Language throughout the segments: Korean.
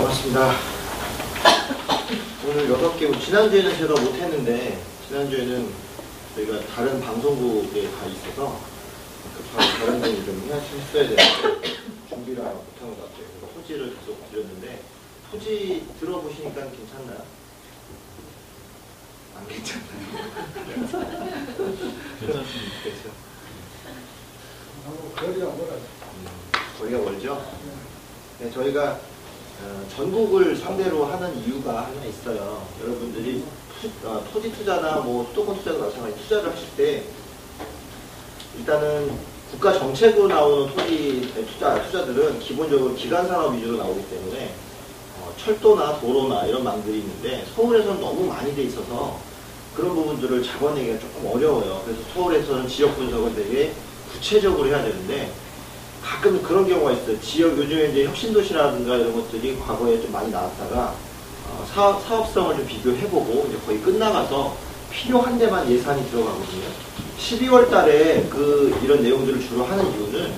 반갑습니다. 오늘 6개, 지난주에는 제가 못했는데, 지난주에는 저희가 다른 방송국에 가 있어서 다른 분이 좀 했어야 되는데 준비를 못한 것 같아요. 토지를 계속 드렸는데, 토지 들어보시니까 괜찮나요? 안 괜찮나요? 괜찮습니다. 그렇죠. 거리가 멀어요. 거리가 멀죠? 네, 저희가 전국을 상대로 하는 이유가 하나 있어요. 여러분들이 토지 투자나 뭐 수도권 투자도 마찬가지 투자를 하실 때 일단은 국가 정책으로 나오는 토지 투자들은 기본적으로 기간 산업 위주로 나오기 때문에 철도나 도로나 이런 망들이 있는데 서울에서는 너무 많이 돼 있어서 그런 부분들을 잡아내기가 조금 어려워요. 그래서 서울에서는 지역 분석을 되게 구체적으로 해야 되는데 가끔 그런 경우가 있어요. 지역 요즘에 이제 혁신도시라든가 이런 것들이 과거에 좀 많이 나왔다가 사업성을 좀 비교해보고 이제 거의 끝나가서 필요한 데만 예산이 들어가거든요. 12월 달에 이런 내용들을 주로 하는 이유는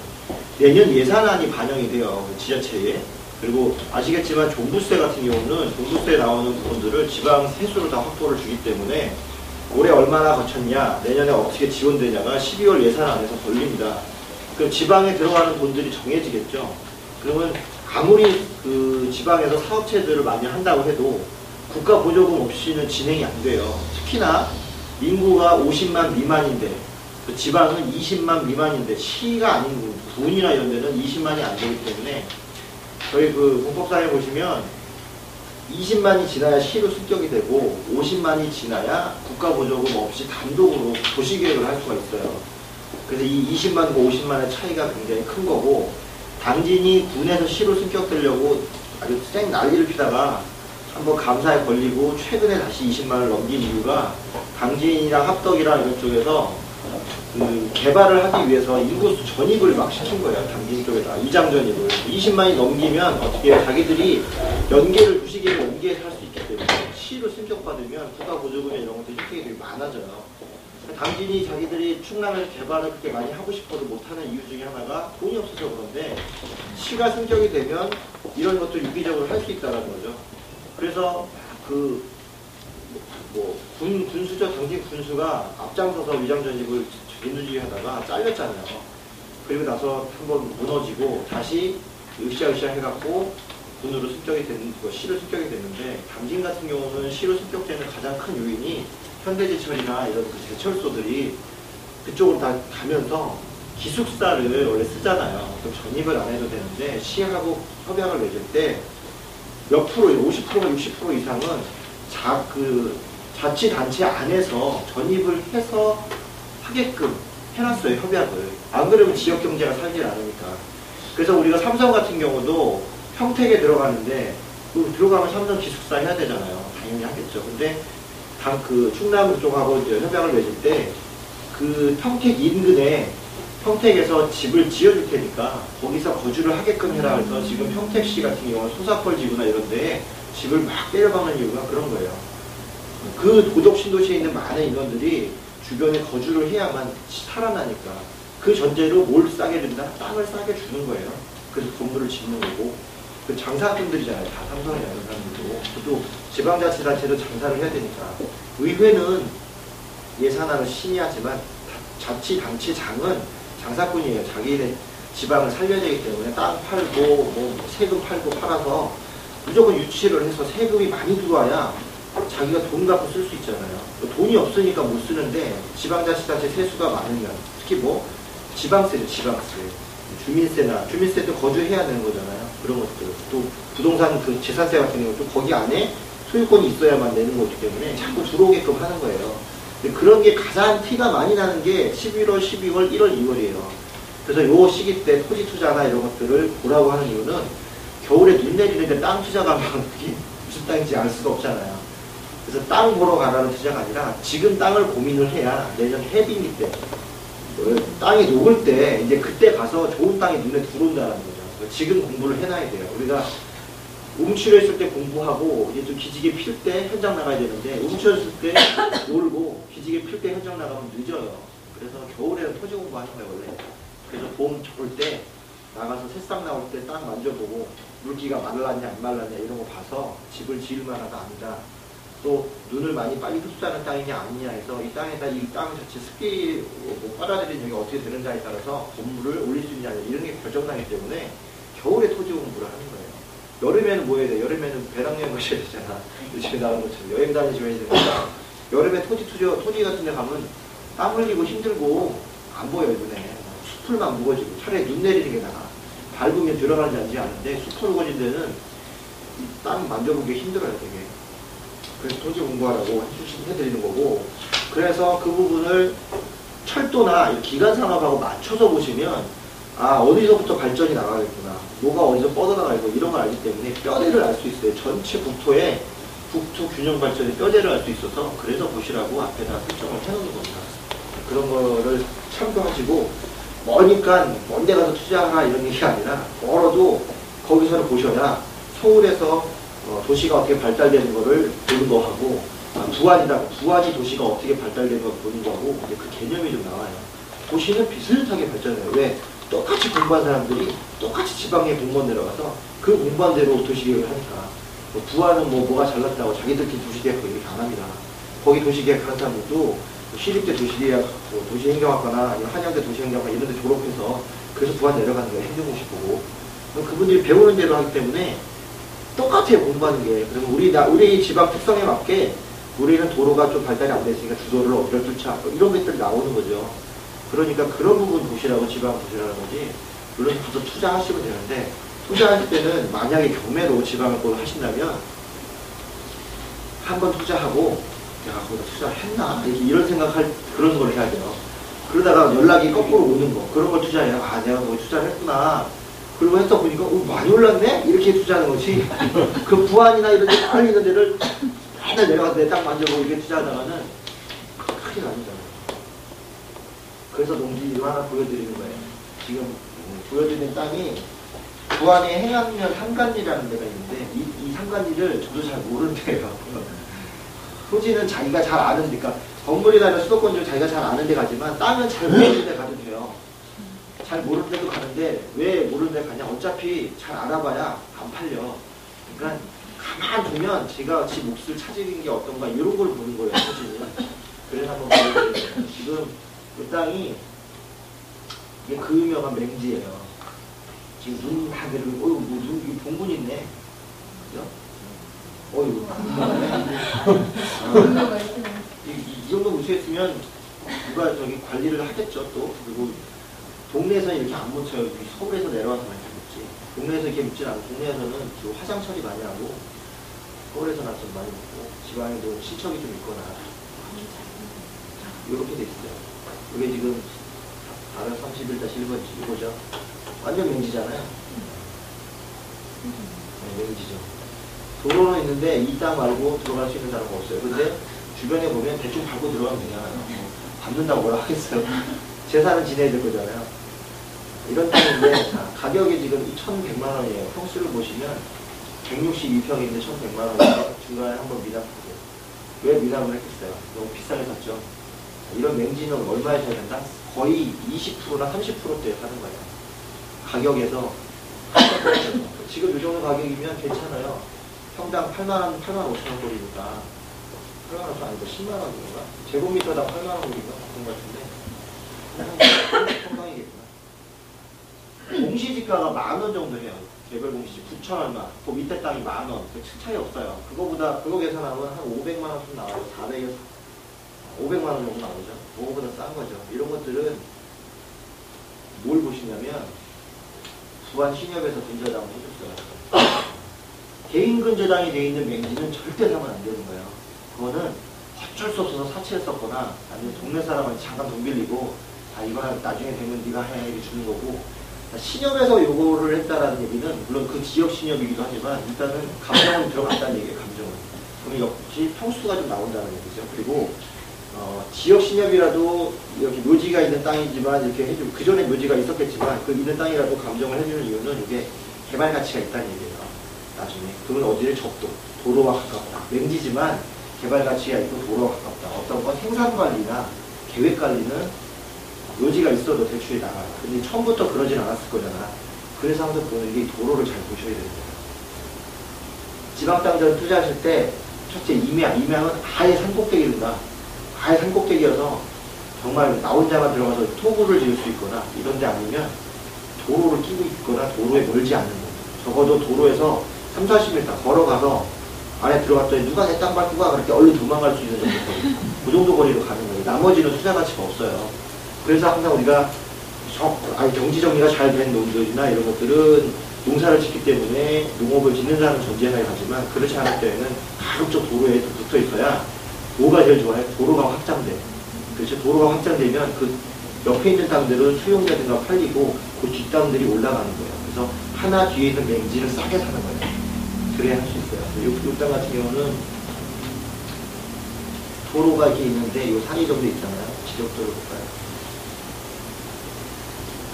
내년 예산안이 반영이 돼요. 그 지자체에. 그리고 아시겠지만 종부세 같은 경우는 종부세에 나오는 부분들을 지방 세수로 다 확보를 주기 때문에 올해 얼마나 거쳤냐, 내년에 어떻게 지원되냐가 12월 예산안에서 걸립니다. 그 지방에 들어가는 돈들이 정해지겠죠. 그러면 아무리 그 지방에서 사업체들을 많이 한다고 해도 국가 보조금 없이는 진행이 안 돼요. 특히나 인구가 50만 미만인데 그 지방은 20만 미만인데 시가 아닌 군이나 이런 데는 20만이 안 되기 때문에 저희 그 공법상에 보시면 20만이 지나야 시로 승격이 되고 50만이 지나야 국가 보조금 없이 단독으로 도시계획을 할 수가 있어요. 그래서 이 20만과 50만의 차이가 굉장히 큰 거고 당진이 군에서 시로 승격되려고 아주 쌩 난리를 피다가 한번 감사에 걸리고 최근에 다시 20만을 넘긴 이유가 당진이랑 합덕이랑 이런 쪽에서 그 개발을 하기 위해서 인구수 전입을 막 시킨 거예요. 당진 쪽에다 이장 전입을 20만이 넘기면 어떻게 자기들이 연계를 도시계획을 연계해서 할 수 있기 때문에 시로 승격받으면 국가 보조금이나 이런 것들이 혜택이 되게 많아져요. 당진이 자기들이 충남에서 개발을 그렇게 많이 하고 싶어도 못하는 이유 중에 하나가 돈이 없어서 그런데 시가 승격이 되면 이런 것들 유기적으로 할 수 있다는 거죠. 그래서 군수죠. 당진 군수가 앞장서서 위장 전입을 민주주의 하다가 잘렸잖아요. 그리고 나서 한번 무너지고 다시 으쌰으쌰 해갖고 군으로 승격이 시로 승격이 됐는데 당진 같은 경우는 시로 승격되는 가장 큰 요인이 현대제철이나 이런 그 제철소들이 그쪽으로 다 가면서 기숙사를 원래 쓰잖아요. 그럼 전입을 안 해도 되는데 시하고 협약을 맺을 때 몇 프로, 50%가 60% 이상은 자치단체 안에서 전입을 해서 하게끔 해놨어요, 협약을. 안 그러면 지역경제가 살질 않으니까. 그래서 우리가 삼성 같은 경우도 평택에 들어가는데 들어가면 삼성 기숙사 해야 되잖아요. 당연히 하겠죠. 근데 충남 쪽하고 이제 협약을 맺을 때 그 평택 인근에 평택에서 집을 지어줄 테니까 거기서 거주를 하게끔 해라 해서 지금 평택시 같은 경우는 소사펄 지구나 이런 데에 집을 막 때려박는 이유가 그런 거예요. 그 고독 신도시에 있는 많은 인원들이 주변에 거주를 해야만 살아나니까 그 전제로 뭘 싸게 준다? 땅을 싸게 주는 거예요. 그래서 건물을 짓는 거고 그 장사꾼들이잖아요. 다 삼성이나 이런 사람들도. 또 지방자치단체도 장사를 해야 되니까 의회는 예산안을 심의하지만 자치단체장은 장사꾼이에요. 자기네 지방을 살려야 되기 때문에 땅 팔고 세금 팔고 팔아서 무조건 유치를 해서 세금이 많이 들어와야 자기가 돈 갖고 쓸 수 있잖아요. 돈이 없으니까 못 쓰는데 지방자치단체 세수가 많으면 특히 지방세죠. 주민세도 거주해야 되는 거잖아요. 그런 것들. 또 부동산 재산세 같은 경우도 거기 안에 소유권이 있어야만 내는 거기 때문에 자꾸 들어오게끔 하는 거예요. 그런 게 가장 티가 많이 나는 게 11월, 12월, 1월, 2월이에요. 그래서 요 시기 때 토지 투자나 이런 것들을 보라고 하는 이유는 겨울에 눈 내리는데 땅 투자가 무슨 땅인지 알 수가 없잖아요. 그래서 땅 보러 가라는 투자가 아니라 지금 땅을 고민을 해야 내년 해빙이 때 땅이 녹을 때 이제 그때 가서 좋은 땅이 눈에 들어온다는 거죠. 지금 공부를 해놔야 돼요. 우리가 움츠려 있을 때 공부하고 이제 좀 기지개 필 때 현장 나가야 되는데 움츠려 있을 때 놀고 기지개 필 때 현장 나가면 늦어요. 그래서 겨울에는 토지 공부하는 거예요 원래. 그래서 봄 좋을 때 나가서 새싹 나올 때 땅 만져보고 물기가 말랐냐 안 말랐냐 이런 거 봐서 집을 지을 만하다 아니다. 또 눈을 많이 빨리 흡수하는 땅이냐 아니냐 해서 이 땅에다 이 땅 자체 습기 뭐 빨아들이는 게 어떻게 되는지에 따라서 건물을 올릴 수 있냐 이런 게 결정나기 때문에 겨울에 토지 공부를 하는 거예요. 여름에는 뭐 해야 돼? 여름에는 배낭여행 가셔야 되잖아. 요즘에 나오는 것처럼 여행 다니셔야 되니까 여름에 토지 같은 데 가면 땀 흘리고 힘들고 안 보여요 눈에. 숲을만 무거지고 차라리 눈 내리는 게 나아. 밟으면 들어가는지 안지 아는데 숲을 우거진 데는 땅 만져보기 힘들어요 되게. 그래서 토지 공부하라고 해드리는 거고, 그래서 그 부분을 철도나 기간 산업하고 맞춰서 보시면 아 어디서부터 발전이 나가겠구나, 뭐가 어디서 뻗어나가고 이런 걸 알기 때문에 뼈대를 알 수 있어요. 전체 국토의 국토 균형 발전의 뼈대를 알 수 있어서 그래서 보시라고 앞에다 설정을 해놓는 겁니다. 그런 거를 참고하시고, 머니까 먼데 가서 투자하라 이런 얘기가 아니라 멀어도 거기서는 보셔야 서울에서 도시가 어떻게 발달되는 거를 보는 거하고, 부안이 도시가 어떻게 발달되는 걸 보는 거하고 이제 그 개념이 좀 나와요. 도시는 비슷하게 발전해요. 왜? 똑같이 공부한 사람들이 똑같이 지방에 공무원 내려가서 그 공부한 대로 도시계획을 하니까. 부안은 뭐가 잘났다고 자기들끼리 도시계획 얘기 안 합니다. 거기 도시계획 하는 사람들도 시립대 도시계획, 도시행정학과나 아니면 한양대 도시행정학과 이런 데 졸업해서 그래서 부안 내려가는 거예요. 행정고시 보고. 그분들이 배우는 대로 하기 때문에 똑같아요, 공부하는 게. 그러면 우리 지방 특성에 맞게 우리는 도로가 좀 발달이 안 됐으니까 주도를 어디를 뚫자, 이런 것들이 나오는 거죠. 그러니까 그런 부분 보시라고 지방 보시라는 거지. 물론 가서 투자하시면 되는데, 투자하실 때는 만약에 경매로 지방을 뭘 하신다면 한번 투자하고 내가 거기다 투자를 했나? 이런 생각할 그런 걸 해야 돼요. 그러다가 연락이 거꾸로 오는 거, 그런 걸 투자해요. 아, 내가 뭐 투자를 했구나. 그리고 했다 보니까 많이 올랐네? 이렇게 투자하는 거지. 그 부안이나 이런 데 많이 있는 데를 맨날 내려가서 내 땅 만져보고 이렇게 투자하다가는 큰일 납니다. 그래서 농지를 하나 보여드리는 거예요. 지금 보여드리는 땅이 부안에 행안면 삼간리라는 데가 있는데 이 삼간리를 저도 잘 모르는 데예요. 토지는 자기가 잘 아는 데, 그러니까 건물이나 이런 수도권들 자기가 잘 아는 데 가지만 땅은 잘 모르는 데 가도 돼요. 잘 모르는 데도 가는데 왜 모르는 데 가냐? 어차피 잘 알아봐야 안 팔려. 그러니까 가만 두면 제가 지 몫을 차지는 게 어떤가 이런 걸 보는 거예요, 토지는. 그래서 한번 보여드릴게요. 지금 그 땅이 이게 그 유명한 맹지예요. 지금 눈 다 내리고, 눈 봉분 있네. 그죠? 어이구. 이 정도 무시했으면 누가 저기 관리를 하겠죠, 또. 그리고 동네에서는 이렇게 안 묻혀요. 서울에서 내려와서 많이 묻지. 동네에서 이렇게 묻진 않고, 동네에서는 주로 화장 처리 많이 하고, 서울에서는 좀 많이 묻고, 지방에도 친척이 좀 있거나, 이렇게 돼 있어요. 이게 지금 431-1번지, 이거죠. 완전 맹지잖아요. 네, 맹지죠. 도로는 있는데 이 땅 말고 들어갈 수 있는 사람은 없어요. 근데 주변에 보면 대충 밟고 들어가면 되잖아요. 밟는다고 뭐라 하겠어요. 재산은 지내야 될 거잖아요. 이런 땅인데, 자, 가격이 지금 1,100만 원이에요. 평수를 보시면 162평인데 1,100만 원인데 중간에 한번 미납하고. 왜 미납을 했겠어요? 너무 비싸게 샀죠. 이런 맹지는 얼마에 사야 된다? 거의 20%나 30%대 하는 거예요. 가격에서. 지금 이 정도 가격이면 괜찮아요. 평당 8만 5천 원 거리니까. 8만 원 아니고 10만 원인가? 제곱미터당 8만 원 거리인가? 그런 것 같은데. 평당이겠구나. 공시지가가 10,000원 정도 해요. 개별 공시지 9천 얼마. 그 밑에 땅이 10,000원. 그 차이 없어요. 그거 계산하면 한 500만 원 좀 나와요. 400에서 500만 원 정도 나오죠. 그거보다 싼 거죠. 이런 것들은 뭘 보시냐면 부안 신협에서 근저당을 해줬어요. 개인 근저당이 되어 있는 맹지는 절대 사면 안 되는 거예요. 그거는 어쩔 수 없어서 사채했었거나 아니면 동네 사람한테 잠깐 돈 빌리고 이거는 나중에 되면 네가 해 이렇게 주는 거고, 신협에서 요거를 했다라는 얘기는 물론 그 지역 신협이기도 하지만 일단은 감정은 들어갔다는 얘기예요. 감정은. 그럼 역시 평수가 좀 나온다는 얘기죠. 그리고 지역 신협이라도 이렇게 묘지가 있는 땅이지만 이렇게 해주고, 그 전에 묘지가 있었겠지만 그 있는 땅이라도 감정을 해주는 이유는 이게 개발 가치가 있다는 얘기예요. 나중에 그건 어디를 접도 도로와 가깝다. 맹지지만 개발 가치가 있고 도로와 가깝다. 어떤 건 생산 관리나 계획 관리는 묘지가 있어도 대출이 나가요. 근데 처음부터 그러진 않았을 거잖아. 그래서 항상 보는 게 도로를 잘 보셔야 되는 거예요. 지방 땅들 투자하실 때 첫째 임야는 아예 산꼭대기입니다. 아예 산꼭대기여서 정말 나 혼자만 들어가서 토구를 지을 수 있거나 이런 데 아니면 도로를 끼고 있거나 도로에 멀지 않는 거예요. 적어도 도로에서 3, 40m 걸어가서 안에 들어갔더니 누가 내 땅 밟고 가 그렇게 얼른 도망갈 수 있는 정도 거리. 그 정도 거리로 가는 거예요. 나머지는 투자 가치가 없어요. 그래서 항상 우리가 경지 정리가 잘 된 농들이나 이런 것들은 농사를 짓기 때문에 농업을 짓는 사람은 전쟁을 가지만 그렇지 않을 때에는 가급적 도로에 붙어 있어야 뭐가 제일 좋아요? 도로가 확장돼. 그렇죠? 도로가 확장되면 그 옆에 있는 땅들은 수용자든가 팔리고 그 뒷땅들이 올라가는 거예요. 그래서 하나 뒤에 있는 맹지를 싸게 사는 거예요. 그래야 할 수 있어요. 이 땅 같은 경우는 도로가 이렇게 있는데 이 산이 정도 있잖아요. 지적도를 볼까요?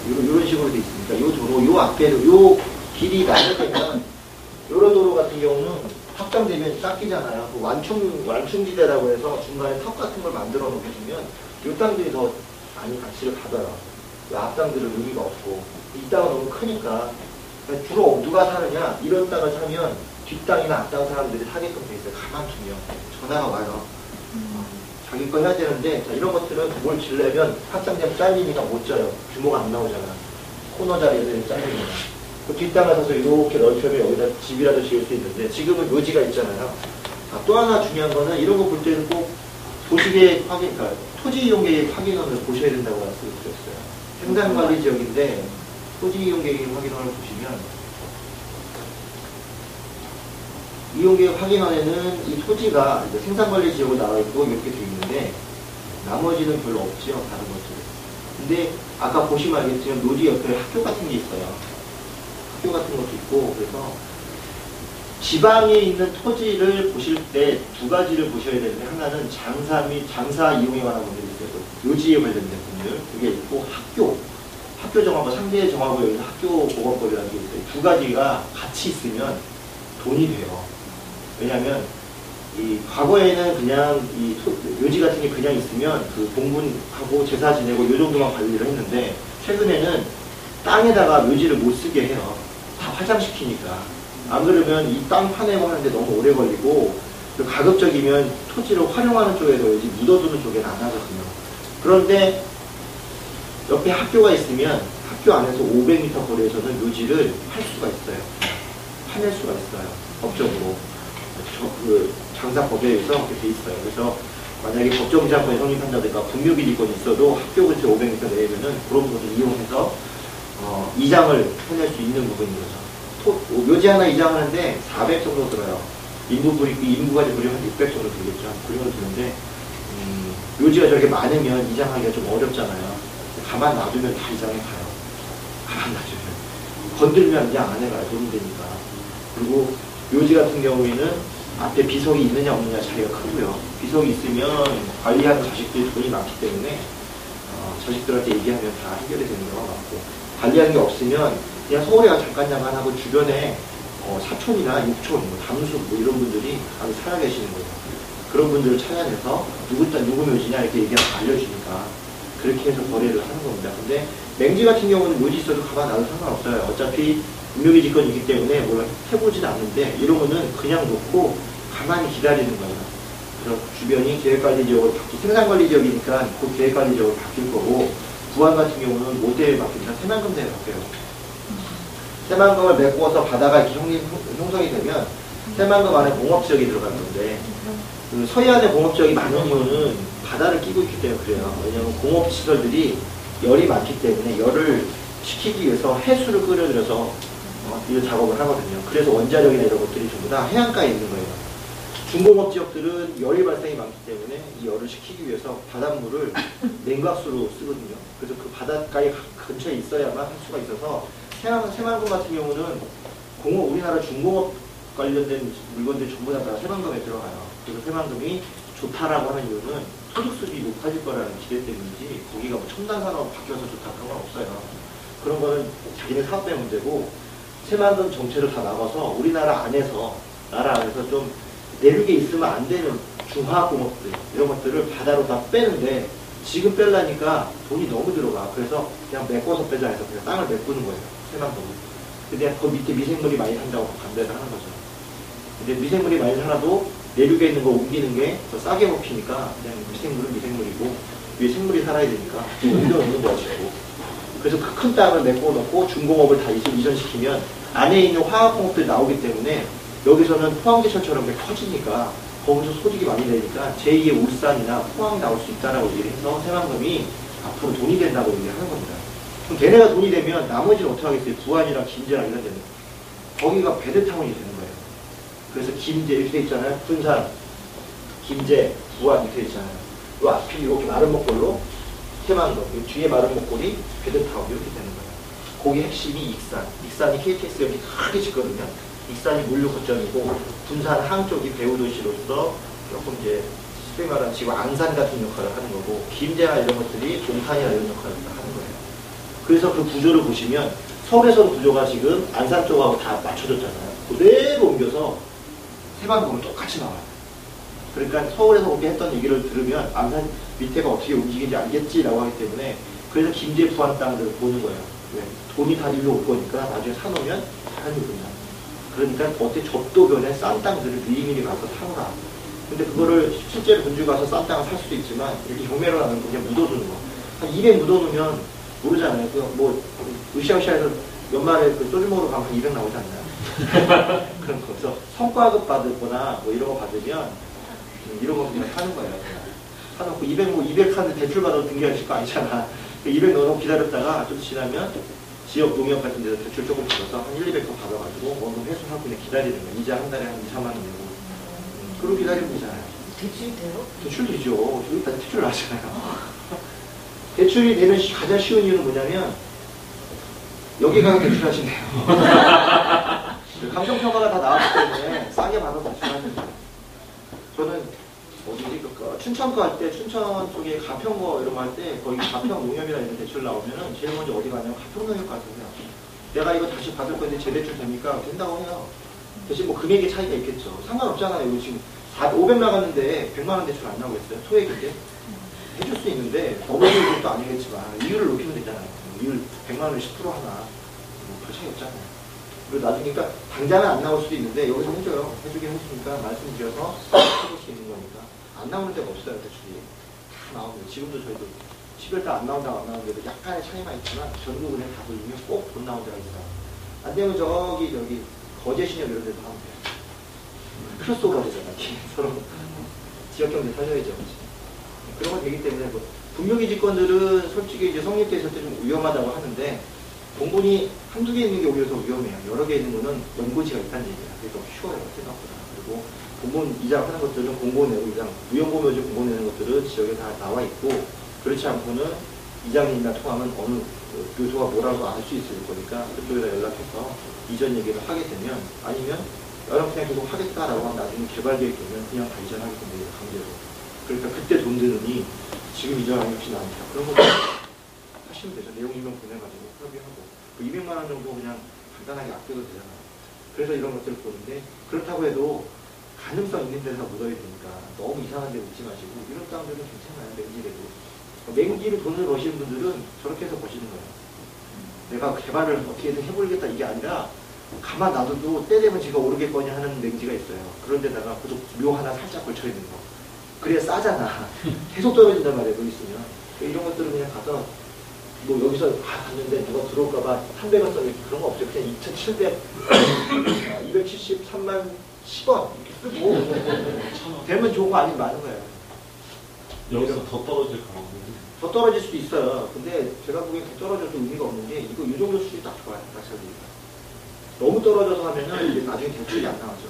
이런 식으로 돼 있으니까 이 도로, 이 앞에 이 길이 낮아지면 이런 도로 같은 경우는 확장되면 깎이잖아요. 그 완충지대라고 해서 중간에 턱 같은 걸 만들어 놓으시면 이 땅들이 더 많이 가치를 받아요. 이 앞땅들은 의미가 없고 이 땅은 너무 크니까 주로 누가 사느냐 이런 땅을 사면 뒷땅이나 앞땅 사람들이 사게끔 돼 있어요. 가만 두면 전화가 와요. 자기 거 해야 되는데 자, 이런 것들은 뭘 지려면 확장되면 잘리니까 못 져요. 규모가 안 나오잖아. 코너 자리에서 잘리니까. 그 뒷땅을 사서 이렇게 넓혀면 여기다 집이라도 지을 수 있는데 지금은 묘지가 있잖아요. 자, 또 하나 중요한 거는 이런 거 볼 때는 꼭 도시계획 확인, 그러니까 토지 이용계획 확인원을 보셔야 된다고 말씀드렸어요. 생산관리 지역인데 토지 이용계획 확인원을 보시면 이용계획 확인원에는 이 토지가 생산관리 지역으로 나와 있고 이렇게 되어 있는데 나머지는 별로 없지요. 다른 것들은. 근데 아까 보시면 알겠지만 묘지 옆에 학교 같은 게 있어요. 학교 같은 것도 있고 그래서 지방에 있는 토지를 보실 때 두 가지를 보셔야 되는데 하나는 장사 이용에 관한 분들이 있어요. 묘지에 관련된 분들 그게 있고 학교 정하고 상대 정하고 여기서 학교 보건법이라는 게 있어요. 두 가지가 같이 있으면 돈이 돼요. 왜냐하면 이 과거에는 그냥 이 묘지 같은 게 그냥 있으면 그 봉분하고 제사 지내고 이 정도만 관리를 했는데 최근에는 땅에다가 묘지를 못 쓰게 해요. 다 화장시키니까. 안 그러면 이 땅 파내고 하는데 너무 오래 걸리고 가급적이면 토지를 활용하는 쪽에 둬야지 묻어두는 쪽에는 안 하거든요. 그런데 옆에 학교가 있으면 학교 안에서 500m 거리에서는 묘지를 팔 수가 있어요. 파낼 수가 있어요. 법적으로. 그 장사법에 의해서 그렇게 돼 있어요. 그래서 만약에 법정지상권이 성립한다든가 분묘기지권이 있어도 학교 근처 500m 내에면은 그런 것을 이용해서 이장을 해낼 수 있는 부분인 거죠. 묘지 하나 이장하는데 400 정도 들어요. 인구가 지금 한 600 정도 들겠죠. 그 정도 드는데 묘지가 저렇게 많으면 이장하기가 좀 어렵잖아요. 가만 놔두면 다 이장해 가요. 가만 놔두면. 건들면 이장 안 해가요. 돈이 되니까. 그리고 묘지 같은 경우에는 앞에 비석이 있느냐 없느냐 차이가 크고요. 비석이 있으면 관리하는 자식들이 돈이 많기 때문에 자식들한테 얘기하면 다 해결이 되는 경우가 많고 관리하는 게 없으면 그냥 서울에 잠깐 하고 주변에 사촌이나 육촌, 담수 이런 분들이 아주 살아계시는 거예요. 그런 분들을 찾아내서 누구 묘지냐 이렇게 얘기하면 알려주니까 그렇게 해서 거래를 하는 겁니다. 근데 맹지 같은 경우는 묘지 있어도 가만 놔도 상관없어요. 어차피 분묘기지권이 있기 때문에 뭘 해보진 않는데 이런 거는 그냥 놓고 가만히 기다리는 거예요. 그래서 주변이 계획관리지역으로 생산관리 지역이니까 그 계획관리 지역으로 바뀔 거고 부안 같은 경우는 모대에 바뀌니까 새만금대에 바뀌어요. 새만금을 메꾸어서 바다가 이렇게 형성이 되면 새만금 안에 공업지역이 들어갈 건데 그 서해안에 공업지역이 많은 이유는 바다를 끼고 있기 때문에 그래요. 왜냐하면 공업시설들이 열이 많기 때문에 열을 식히기 위해서 해수를 끓여들여서 이 작업을 하거든요. 그래서 원자력이나 이런 것들이 전부 다 해안가에 있는 거예요. 중공업 지역들은 열이 발생이 많기 때문에 이 열을 식히기 위해서 바닷물을 냉각수로 쓰거든요. 그래서 그 바닷가에 근처에 있어야만 할 수가 있어서 새만금 같은 경우는 우리나라 중공업 관련된 물건들이 전부 다 새만금에 들어가요. 그래서 새만금이 좋다라고 하는 이유는 소득수준이 높아질 거라는 기대 때문인지 거기가 뭐 첨단 산업 바뀌어서 좋다 그런 건 없어요. 그런 거는 자기네 사업의 문제고 새만금 정체를 다 나가서 우리나라 안에서 좀 내륙에 있으면 안 되는 중화공업들 이런 것들을 바다로 다 빼는데 지금 빼려니까 돈이 너무 들어가. 그래서 그냥 메꿔서 빼자 해서 그냥 땅을 메꾸는 거예요. 새만금은. 근데 그 밑에 미생물이 많이 산다고 반대를 하는 거죠. 근데 미생물이 많이 살아도 내륙에 있는 거 옮기는 게 더 싸게 먹히니까 그냥 미생물은 미생물이고 위에 생물이 살아야 되니까 옮겨놓는 것이고. 그래서 그 큰 땅을 메꿔 놓고 중공업을 다 이전시키면 안에 있는 화학공업들이 나오기 때문에 여기서는 포항제철처럼 커지니까 거기서 소득이 많이 되니까 제2의 울산이나 포항이 나올 수 있다라고 얘기를 해서 새만금이 앞으로 돈이 된다고 얘기를 하는 겁니다. 그럼 걔네가 돈이 되면 나머지는 어떻게 하겠어요? 부안이랑 김제랑 이런 데는 거기가 베드타운이 되는 거예요. 그래서 김제 이렇게 돼 있잖아요. 군산, 김제, 부안 이렇게 돼 있잖아요. 이 앞이 이렇게 마른 목골로 새만금, 뒤에 마른 목골이 베드타운 이렇게 되는 거예요. 거기 핵심이 익산. 익산이 KTX 여기 크게 짓거든요. 익산이 물류 거점이고 군산 항 쪽이 배후 도시로서 조금 이제 소위 말하는 지금 안산 같은 역할을 하는 거고 김제나 이런 것들이 동탄이나 이런 역할을 하는 거예요. 그래서 그 구조를 보시면 서울에서 구조가 지금 안산 쪽하고 다 맞춰졌잖아요. 그대로 옮겨서 새만금은 똑같이 나와요. 그러니까 서울에서 오게 했던 얘기를 들으면 안산 밑에가 어떻게 움직이는지 알겠지라고 하기 때문에 그래서 김제 부안 땅들을 보는 거예요. 왜? 돈이 다 일로 올 거니까 나중에 사놓으면 사람이 그냥. 그러니까 어떻게 접도변에 싼 땅들을 미리미리 가서 사놓으라. 근데 그거를 실제로 본주 가서 싼 땅을 살 수도 있지만 이렇게 경매로 하면 그냥 묻어두는 거. 한 200 묻어놓으면 모르잖아요. 그 뭐 으쌰으쌰해서 연말에 그 소주 먹으러 가면 한 200 나오지 않나요? 그런 거서 성과급 받거나 뭐 이런 거 받으면 이런 거 그냥 사는 거예요. 사놓고 200 하는데 대출 받아도 등기하실 거 아니잖아. 200 넣어놓고 기다렸다가 좀 지나면 지역 농협 같은 데서 대출 조금 받아서 한 1, 200 더 받아가지고 원금 회수하고 그냥 기다리는 거예요. 이자 한 달에 한 2, 3만 원 내고. 그러고 기다리면 되잖아요. 대출이 돼요? 대출 되죠. 저기까지 대출을 하잖아요. 대출이 되는 가장 쉬운 이유는 뭐냐면 여기 가서 대출하신대요. 감정평가가 다 나왔기 때문에 싸게 받아서 대출하시는 거예요. 저는 어디지? 춘천 거 할 때 춘천 쪽에 가평거 이런 거 할 때 거기 가평 농협이나 이런 대출 나오면은 제일 먼저 어디 가냐면 가평 농협 가거든요. 내가 이거 다시 받을 건데 재대출 됩니까? 된다고 해요. 대신 뭐 금액의 차이가 있겠죠. 상관없잖아요. 이거 지금 500 나갔는데 100만 원 대출 안 나오겠어요? 소액인데? 해줄 수 있는데 너무 해줄 것도 아니겠지만 이율을 높이면 되잖아요. 이율 100만 원을 10% 하나. 별 차이 없잖아요. 그리고 나중에 그러니까 당장은 안 나올 수도 있는데 여기서 해줘요. 해주긴 했으니까 말씀드려서 해볼 수 있는 거니까. 안 나오는 데가 없어요. 대출이. 다 나오고 지금도 저희도 10월 달 안 나온다고 안 나오는데도 약간의 차이만 있지만 전국은행 다 돌리면 꼭 돈 나온 데가 있어요. 안 되면 저기 거제시녀 이런 데도 하면 돼요. 크로스오버 되잖아. 서로 지역경제 살려야죠. 그런 거 되기 때문에 뭐 분묘기 지권들은 솔직히 이제 성립돼 있을 때 좀 위험하다고 하는데 공본이 한두 개 있는 게 오히려 더 위험해요. 여러 개 있는 거는 연고지가 있다는 얘기야. 그게 더 쉬워요. 생각보다. 그리고 공본 이자 하는 것들은 공본 내고 이장 무연고묘지 공본 내는 것들은 지역에 다 나와 있고 그렇지 않고는 이장님이나 통하면 어느 교수가 뭐라고 알 수 있을 거니까 그쪽에다 연락해서 이전 얘기를 하게 되면 아니면 여러분 그냥 계속 하겠다라고 하면 나중에 개발 계획 되면 그냥 다 이전하게 됩니다. 강제로. 그러니까 그때 돈 드느니 지금 이전하는 것이 나옵니다. 그런 거 하시면 되죠. 내용 이면 보내가지고 협의하고 200만 원 정도 그냥 간단하게 아껴도 되잖아요. 그래서 이런 것들을 보는데 그렇다고 해도 가능성 있는 데서 묻어야 되니까 너무 이상한 데 묻지 마시고 이런 땅들은 괜찮아요. 맹지래도. 맹지로 돈을 버시는 분들은 저렇게 해서 버시는 거예요. 내가 개발을 어떻게든 해보겠다 이게 아니라 가만 놔둬도 때 되면 지가 오르겠거니 하는 맹지가 있어요. 그런 데다가 묘 하나 살짝 걸쳐 있는 거. 그래야 싸잖아. 계속 떨어진단 말이에요. 거기 있으면. 이런 것들은 그냥 가서 뭐 여기서 갔는데 누가 들어올까봐 300원 써있고 그런 거 없어요. 그냥 2,700, 273만 10원 이렇게 쓰고 되면 좋은 거 아니면 많은 거예요. 여기서 더 떨어질 가능성이? 더 떨어질 수도 있어요. 근데 제가 보기엔 더 떨어져도 의미가 없는 게 이거 이 정도 수준이 딱 좋아요. 낙찰되기가. 너무 떨어져서 하면은 이제 나중에 대출이 안 나오죠.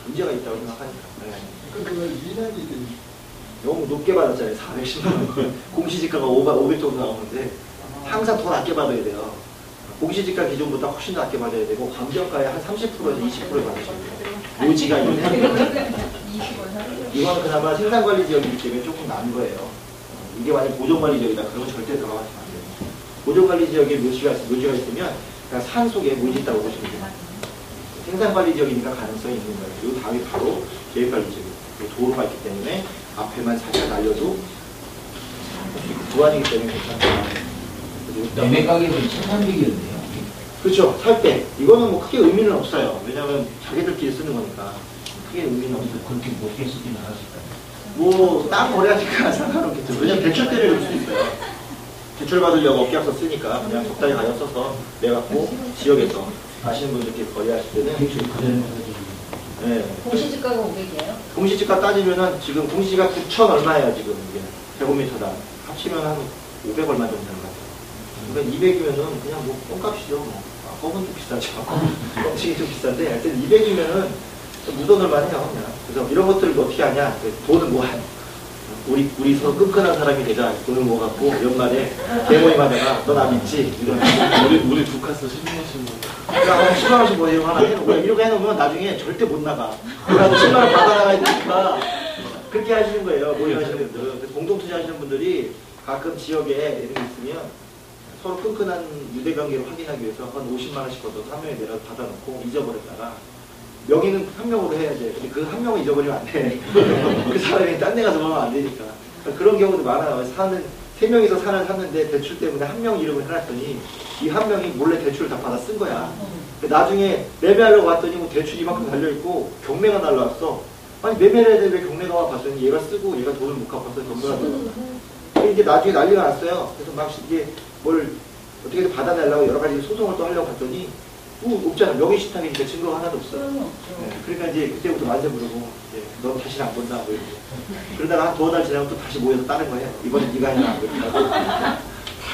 문제가 있다고 생각하니까. 네. 그걸 이난이든 너무 높게 받았잖아요. 410만 원. 공시지가가 500 정도 나오는데 항상 더 낮게 받아야 돼요. 공시지가 기준보다 훨씬 낮게 받아야 되고 감정가의 한 30%에서 20% 받으셔야 돼요. 묘지가 있는 이건 그나마 생산관리지역이기 때문에 조금 난 거예요. 이게 만약 보존관리지역이다 그러면 절대 들어가시면 안 돼요. 보존관리지역에 묘지가 있으면 그냥 산 속에 묘지 있다고 보시면 돼요. 생산관리지역이니까 가능성이 있는 거예요. 이 다음이 바로 계획관리지역이에요. 도로가 있기 때문에 앞에만 살짝 날려도 부안이기 때문에 괜찮다. 매매 가격은 1,300이었네요. 그렇죠. 살 때. 이거는 뭐 크게 의미는 없어요. 왜냐면 자기들끼리 쓰는 거니까. 크게 의미는 없어요. 그렇게 높게 쓰진 않았을까요? 뭐, 땅 거래하니까 상관없겠죠. 왜냐면 대출 때를 넣을 수 있어요. 대출 받으려고 업계약서 쓰니까 그냥 적당히 가격 써서 내갖고 지역에서 아시는 분들끼리 거래하실 때는. 네. 공시지가가 500이에요? 공시지가 따지면은 지금 공시지가 9천 얼마예요, 지금 이게. 105m당. 합치면 한 500 얼마 정도 되는 것 같아요. 그러니까 200이면은 그냥 뭐 껌값이죠. 뭐. 아, 껌은 좀 비싸죠. 껌치기 좀 비싼데, 하여튼 200이면은 묻어놓을만 해요, 그냥. 그래서 이런 것들을 어떻게 하냐. 돈을 모아요. 우리 서로 끈끈한 사람이 되자. 돈을 모아갖고 연말에 대모임 하다가 너 나 믿지? 이런. 우리 두 카스 신고하시는 분. 그러니까 10만원씩 뭐 이런 거 하나 해놓고 이렇게 해놓으면 나중에 절대 못 나가. 그래서 10만원 받아나가야 되니까 그렇게 하시는 거예요. 모임하시는 분들은. 공동투자 하시는 분들이 가끔 지역에 이런 게 있으면 서로 끈끈한 유대관계를 확인하기 위해서 한 50만원씩 걷어서 한 명이 내려 받아놓고 잊어버렸다가 명의는 한 명으로 해야지. 근데 그 한 명을 잊어버리면 안 돼. 그 사람이 딴 데 가서 보면 안 되니까. 그런 경우도 많아요. 세 명이서 산을 샀는데 대출 때문에 한 명 이름을 해놨더니 이 한 명이 몰래 대출을 다 받아 쓴 거야. 나중에 매매하려고 왔더니 뭐 대출이 이만큼 달려있고 경매가 날라왔어. 아니 매매를 해야 되는데 왜 경매가 와 봤더니 얘가 쓰고 얘가 돈을 못 갚아서 경매가 들어왔어. 이제 나중에 난리가 났어요. 그래서 막 이게 뭘 어떻게든 받아내려고 여러 가지 소송을 또 하려고 봤더니 없잖아. 명의 신탁이니까 증거가 하나도 없어. 네, 그러니까 이제 그때부터 만세 부르고 너 다시는 안 본다 뭐 이러고 그러다가 한 2달 지나면 또 다시 모여서 다른 거 해요. 이번엔 네가 해라 이렇게 하고 다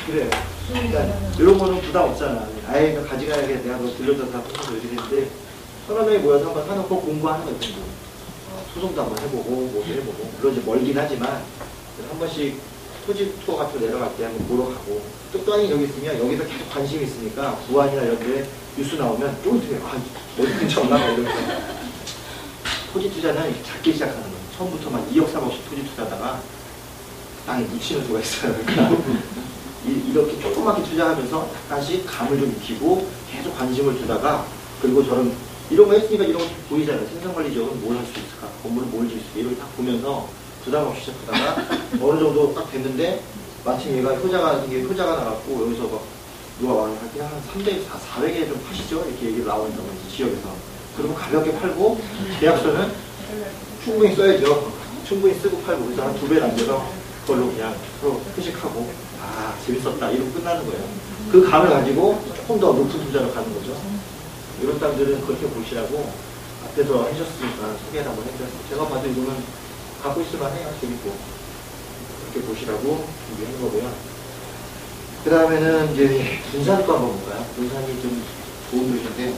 그래요. 그러니까 이런 거는 부담 없잖아. 아예 가져가야겠다. 내가 너 들려줘서 다 뽑아서 이렇게 되는데 서너 명이 모여서 한번 사놓고 공부하는 거예요. 소송도 한번 해보고 뭐 해보고 물론 이제 멀긴 하지만 한 번씩 토지 투어 같은 거 내려갈 때 한번 보러 가고 또 여기 있으면 여기서 계속 관심이 있으니까 부안이나 이런 데 뉴스 나오면 쫄트요. 아, 어디 근처 없나? 이러면서. 토지 투자는 이렇게 작게 시작하는 거예요. 처음부터 막 2억, 3억씩 토지 투자하다가 땅에 묻히는 수가 있어요. 그러니까 이렇게 조그맣게 투자하면서 약간씩 감을 좀 익히고 계속 관심을 두다가 그리고 저는 이런 거 했으니까 이런 거 보이잖아요. 생산관리지역은 뭘 할 수 있을까? 건물을 뭘 지을 수 있을까? 이걸 딱 보면서 부담 없이 시작하다가 어느 정도 딱 됐는데 마침 얘가 효자가 나갔고 여기서 막 누가 와서 한 300, 400에 좀 파시죠? 이렇게 얘기를 나오니까 지역에서. 그러면 가볍게 팔고 계약서는 충분히 써야죠. 충분히 쓰고 팔고 그래서 한 2배 남겨서 그걸로 그냥 서로 회식하고 아 재밌었다 이러고 끝나는 거예요. 그 감을 가지고 조금 더 높은 투자로 가는 거죠. 이런 땅들은 그렇게 보시라고 앞에서 해주셨으니까 소개를 한번 해드렸어요. 제가 봐도 이거는 갖고 있을만 해요. 재밌고 그렇게 보시라고 준비한 거고요. 그 다음에는 이제 분산 거 한번 볼까요? 분산이 좀 좋은 도시인데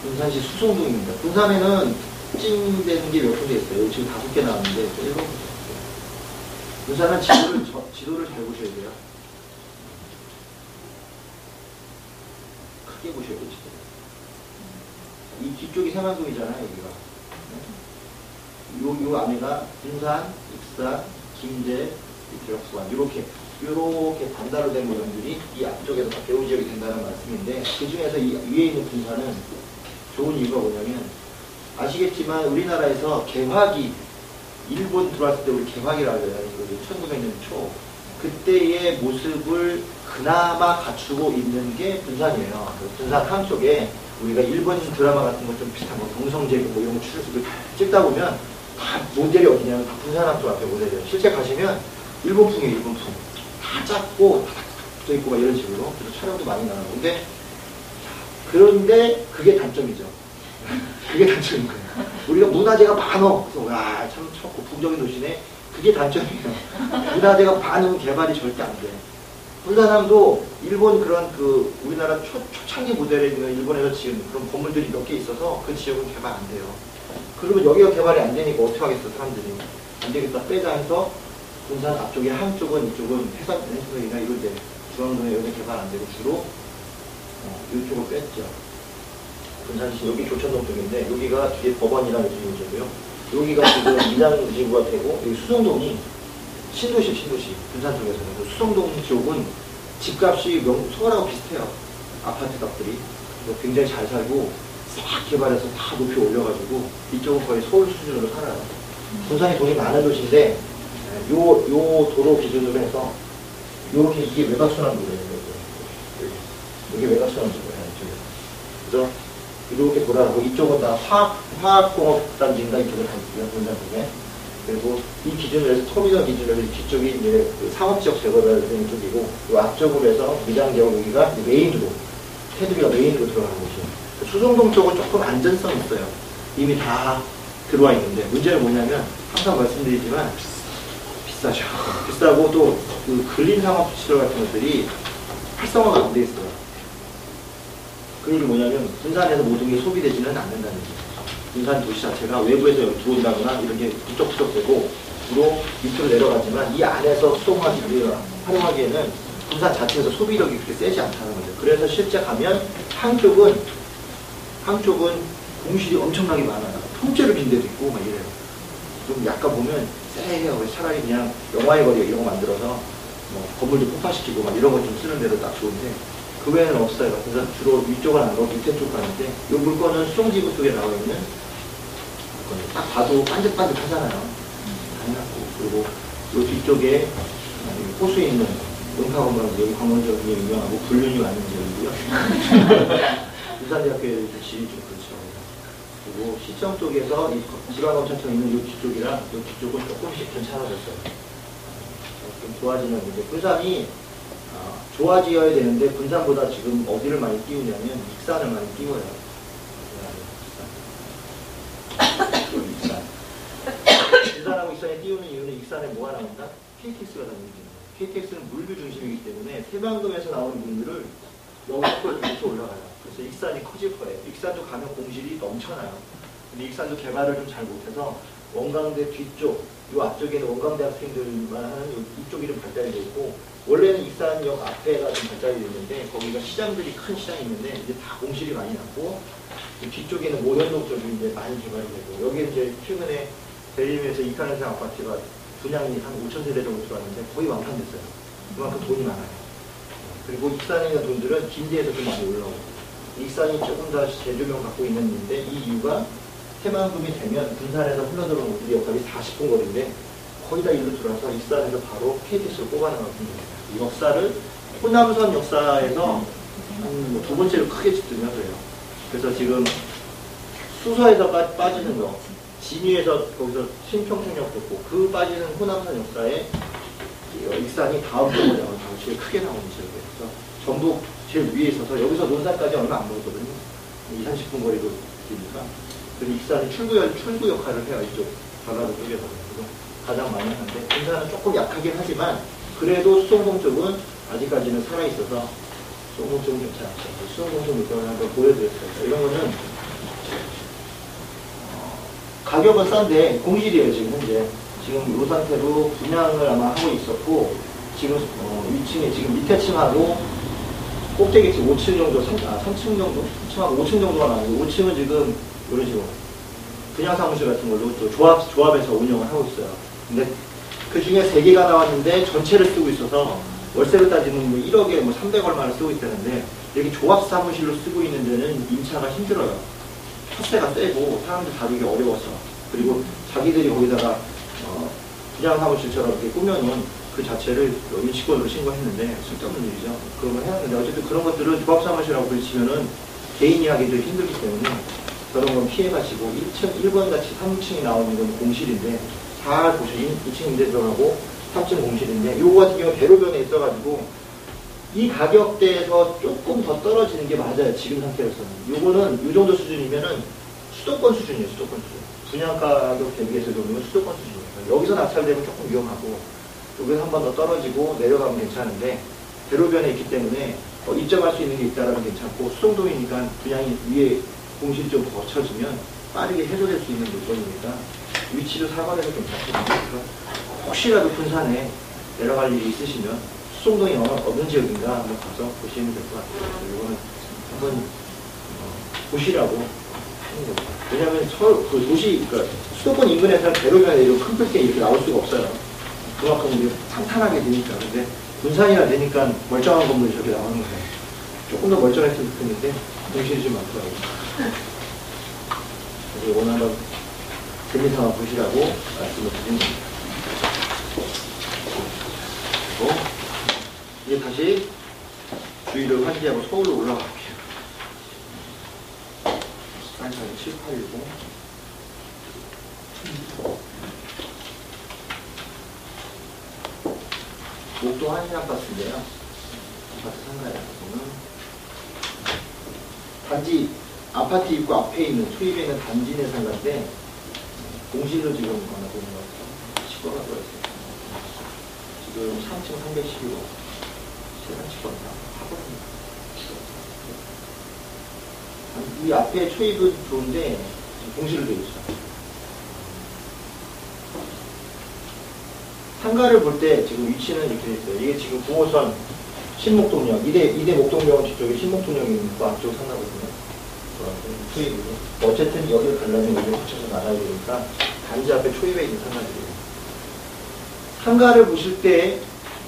분산시 수송동입니다. 분산에는 찡되는 게 몇 군데 있어요. 지금 5개 나왔는데 1번 분산은 지도를 잘 보셔야 돼요. 크게 보셔야 돼요. 이 뒤쪽이 세만동이잖아요. 여기가. 요 안에가 분산, 익산, 김제, 부안 이렇게 단다로 된 모양들이 이 앞쪽에서 배후 지역이 된다는 말씀인데 그 중에서 이 위에 있는 분산은 좋은 이유가 뭐냐면 아시겠지만 우리나라에서 개화기 일본 들어왔을 때 우리 개화기라고 해요. 1900년 초 그때의 모습을 그나마 갖추고 있는 게 분산이에요. 분산 한쪽에 우리가 일본 드라마 같은 거 좀 비슷한 거 동성제국 뭐 이런 거 찍다 보면 다 모델이 어디냐면 다 분산함 쪽 앞에 모델이에요. 실제 가시면 일본풍이에요. 일본풍. 다 작고 다 붙어있고 막 이런 식으로 그래서 촬영도 많이 나가고 그런데 그게 단점이죠. 그게 단점인 거예요. 우리가 문화재가 많어. 그래서 참 고풍적인 도시네. 그게 단점이에요. 문화재가 많으면 개발이 절대 안 돼. 분산함도 일본 그런 우리나라 초창기 모델에 있는 일본에서 지은 그런 건물들이 몇 개 있어서 그 지역은 개발 안 돼요. 그러면 여기가 개발이 안 되니까 어떻게 하겠어, 사람들이. 안 되겠다, 빼자 해서 분산 앞쪽에 한쪽은 이쪽은 해상이나 이런 데, 중앙동에 여기 개발 안 되고 주로 이쪽을 뺐죠. 분산시 여기 조천동 쪽인데 여기가 뒤에 법원이라는 지구고요. 여기가 지금 이장지구가 되고 여기 수성동이 신도시 분산 쪽에서는 수성동 지역은 집값이 서울하고 비슷해요. 아파트 값들이 굉장히 잘 살고 싹 개발해서 다 높이 올려가지고 이쪽은 거의 서울 수준으로 살아요. 분산이 돈이 많은 도시인데 요 도로 기준으로 해서 요렇게 이게 외곽순환도로예요. 이게 외곽순환도로예요. 그래서 이렇게 돌아가고 이쪽은 다 화학공업단지인가 이쪽을 가고요. 본단국에. 그리고 이 기준으로 해서 터미널 기준으로 해서 뒤쪽이 이제 그 상업지역 제거를 하는 쪽이고 이 앞쪽으로 해서 미장제거 여기가 메인으로 테두리가 메인으로 들어가는 곳이에요. 수성동 쪽은 조금 안전성 있어요. 이미 다 들어와 있는데 문제는 뭐냐면 항상 말씀드리지만 비싸죠. 비싸고 또 그 근린 상업 시설 같은 것들이 활성화가 안 돼 있어요. 그 얘기 뭐냐면 분산에서 모든 게 소비되지는 않는다는 얘기예요. 분산 도시 자체가 외부에서 여기 들어온다거나 이런 게 부쩍부쩍 되고 주로 밑으로 내려가지만 이 안에서 활용하기에는 분산 자체에서 소비력이 그렇게 세지 않다는 거죠. 그래서 실제 가면 한쪽은 공실이 엄청나게 많아요. 통째로 빈 데도 있고 막 이래요. 좀 약간 보면 쎄해요. 차라리 그냥 영화의 거리 이런 거 만들어서 뭐 건물 좀 폭파시키고 막 이런 거 좀 쓰는 데도 딱 좋은데 그 외에는 없어요. 그래서 주로 위쪽은 안 가고 밑에 쪽 가는데 이 물건은 수송지구 쪽에 나와 있는 물건이 딱 봐도 반짝반짝하잖아요. 해놨고 그리고 이 뒤쪽에 호수에 있는 응파건물은 여기 관광지역이 유명하고 불륜이 많은 지역이고요. 부산대학교의 질이 좀 그렇죠. 그리고 시청 쪽에서 이 지방검찰청 있는 이 뒤쪽이랑 이 뒤쪽은 조금씩 괜찮아졌어요. 좀 좋아지는 이제 분산이 좋아지어야 되는데 분산보다 지금 어디를 많이 띄우냐면 익산을 많이 띄워요. 익산. 분산하고 익산에 띄우는 이유는 익산에 뭐가 나온다? KTX가 다니는 거예요. KTX는 물류 중심이기 때문에 새만금에서 나오는 분들을 여기서 올라가요. 그래서 익산이 커질 거예요. 익산도 가면 공실이 넘쳐나요. 근데 익산도 개발을 좀 잘 못해서 원광대 뒤쪽, 이 앞쪽에는 원광대 학생들만 하는 이쪽이 좀 발달이 되어 있고 원래는 익산역 앞에가 좀 발달이 됐는데 거기가 시장들이 큰 시장이 있는데 이제 다 공실이 많이 났고 뒤쪽에는 모현동 쪽이 이제 많이 개발이 되고 여기 이제 최근에 대림에서 이칸현상 아파트가 분양이 한 5천 세대 정도 들어왔는데 거의 완판됐어요. 그만큼 돈이 많아요. 그리고 익산에 있는 돈들은 김제에서 좀 많이 올라오고 익산이 조금 더 재조명 갖고 있는 일인데 이 이유가 새만금이 되면 분산에서 흘러들어오는 우리 역할이 40분 거리인데 거의 다 일로 들어와서 익산에서 바로 KTX로 꼽아나가는 겁니다. 이 역사를 호남선 역사에서 두 번째로 크게 짚으면 그래요. 그래서 지금 수서에서 빠지는 거 진위에서 거기서 신평택역 듣고 그 빠지는 호남선 역사에 익산이 다음 번에 나오는 제일 크게 나오는 지역이에요. 그래서 전북 제일 위에 있어서 여기서 논산까지 얼마 안 걸거든요. 20-30분 거리도 되니까. 그리고 익산이 출구 역할을 해요. 이쪽 전라도 쪽에서. 그래서 가장 많이 하는데 군산은 조금 약하긴 하지만 그래도 수성동 쪽은 아직까지는 살아있어서 수성동 쪽은 괜찮았죠. 수성동 쪽 물건을 한번 보여드렸어요. 이런 거는 가격은 싼데 공실이에요. 지금 현재. 지금 이 상태로 분양을 아마 하고 있었고 지금 위층에 지금 밑에 층하고 꼭대기 층 5층 정도, 3층 정도? 3층하고 5층 정도가 나오고 5층은 지금 이런 식으로 분양 사무실 같은 걸로 또 조합에서 운영을 하고 있어요. 근데 그 중에 3개가 나왔는데 전체를 쓰고 있어서 월세를 따지면 뭐 1억에 뭐 300 얼마를 쓰고 있다는데 여기 조합 사무실로 쓰고 있는 데는 임차가 힘들어요. 텃세가 세고 사람들 다루기 어려워서 그리고 자기들이 거기다가 분양 사무실처럼 이렇게 꾸며놓은 그 자체를 임시권으로 신고했는데 쓸데없는 일이죠. 그런 걸 해놨는데 어쨌든 그런 것들은 조합 사무실하고 부딪히면은 개인이 하기도 힘들기 때문에 그런 건 피해가지고 1번 같이 3층이 나오는 건 공실인데 잘 보시면 2층 임대 들어가고 3층 공실인데 요거 같은 경우 대로변에 있어가지고 이 가격대에서 조금 더 떨어지는 게 맞아요. 지금 상태에서는. 요거는 요 정도 수준이면은 수도권 수준이에요. 수도권 수준. 분양가 가격 대비해서 보면 수도권 수준이에요. 여기서 낙찰되면 조금 위험하고 여기서 한 번 더 떨어지고 내려가면 괜찮은데 대로변에 있기 때문에 입점할 수 있는 게 있다라면 괜찮고 수성동이니까 분양이 위에 공실이 좀 거쳐지면 빠르게 해소될 수 있는 물건이니까 위치도 사관에서 괜찮거든요. 혹시라도 분산에 내려갈 일이 있으시면 수성동이 어느 지역인가 한번 가서 보시면 될 것 같아요. 이거는 한번 보시라고 하는 거죠. 왜냐하면 그 도시, 그러니까 수도권 인근에서는 대로변에 이런 큰 빌딩이 이렇게 나올 수가 없어요. 그만큼 이제 탄탄하게 되니까. 근데 분산이라 되니까 멀쩡한 건물이 저렇게 나오는 거예요. 조금 더 멀쩡했으면 좋겠는데 공실이 좀 많더라고요. 그래서 오늘 한번 재미삼아 보시라고 말씀을 드립니다. 하고 이제 다시 주위를 환기하고 서울로 올라갈게요. 쌍창이 7810 목동 한인아파트인데요. 아파트 상가에 보면 단지 아파트 입구 앞에 있는 초입에 있는 단지 내 상가인데 공실로 지금 하나 보는 것 같아요. 식구가 들어있어요. 지금 3층 311호 세관 식구가 하거든요. 이 앞에 초입은 좋은데 공실로 되어 있어요. 상가를 볼 때 지금 위치는 이렇게 있어요. 이게 지금 9호선 신목동역, 이대 목동역 뒤쪽에 신목동역이 있고 앞쪽 상가거든요. 초입으로. 어쨌든 여기를 가려면 여기를 붙여서 나가야 되니까 단지 앞에 초입에 있는 상가들이에요. 상가를 보실 때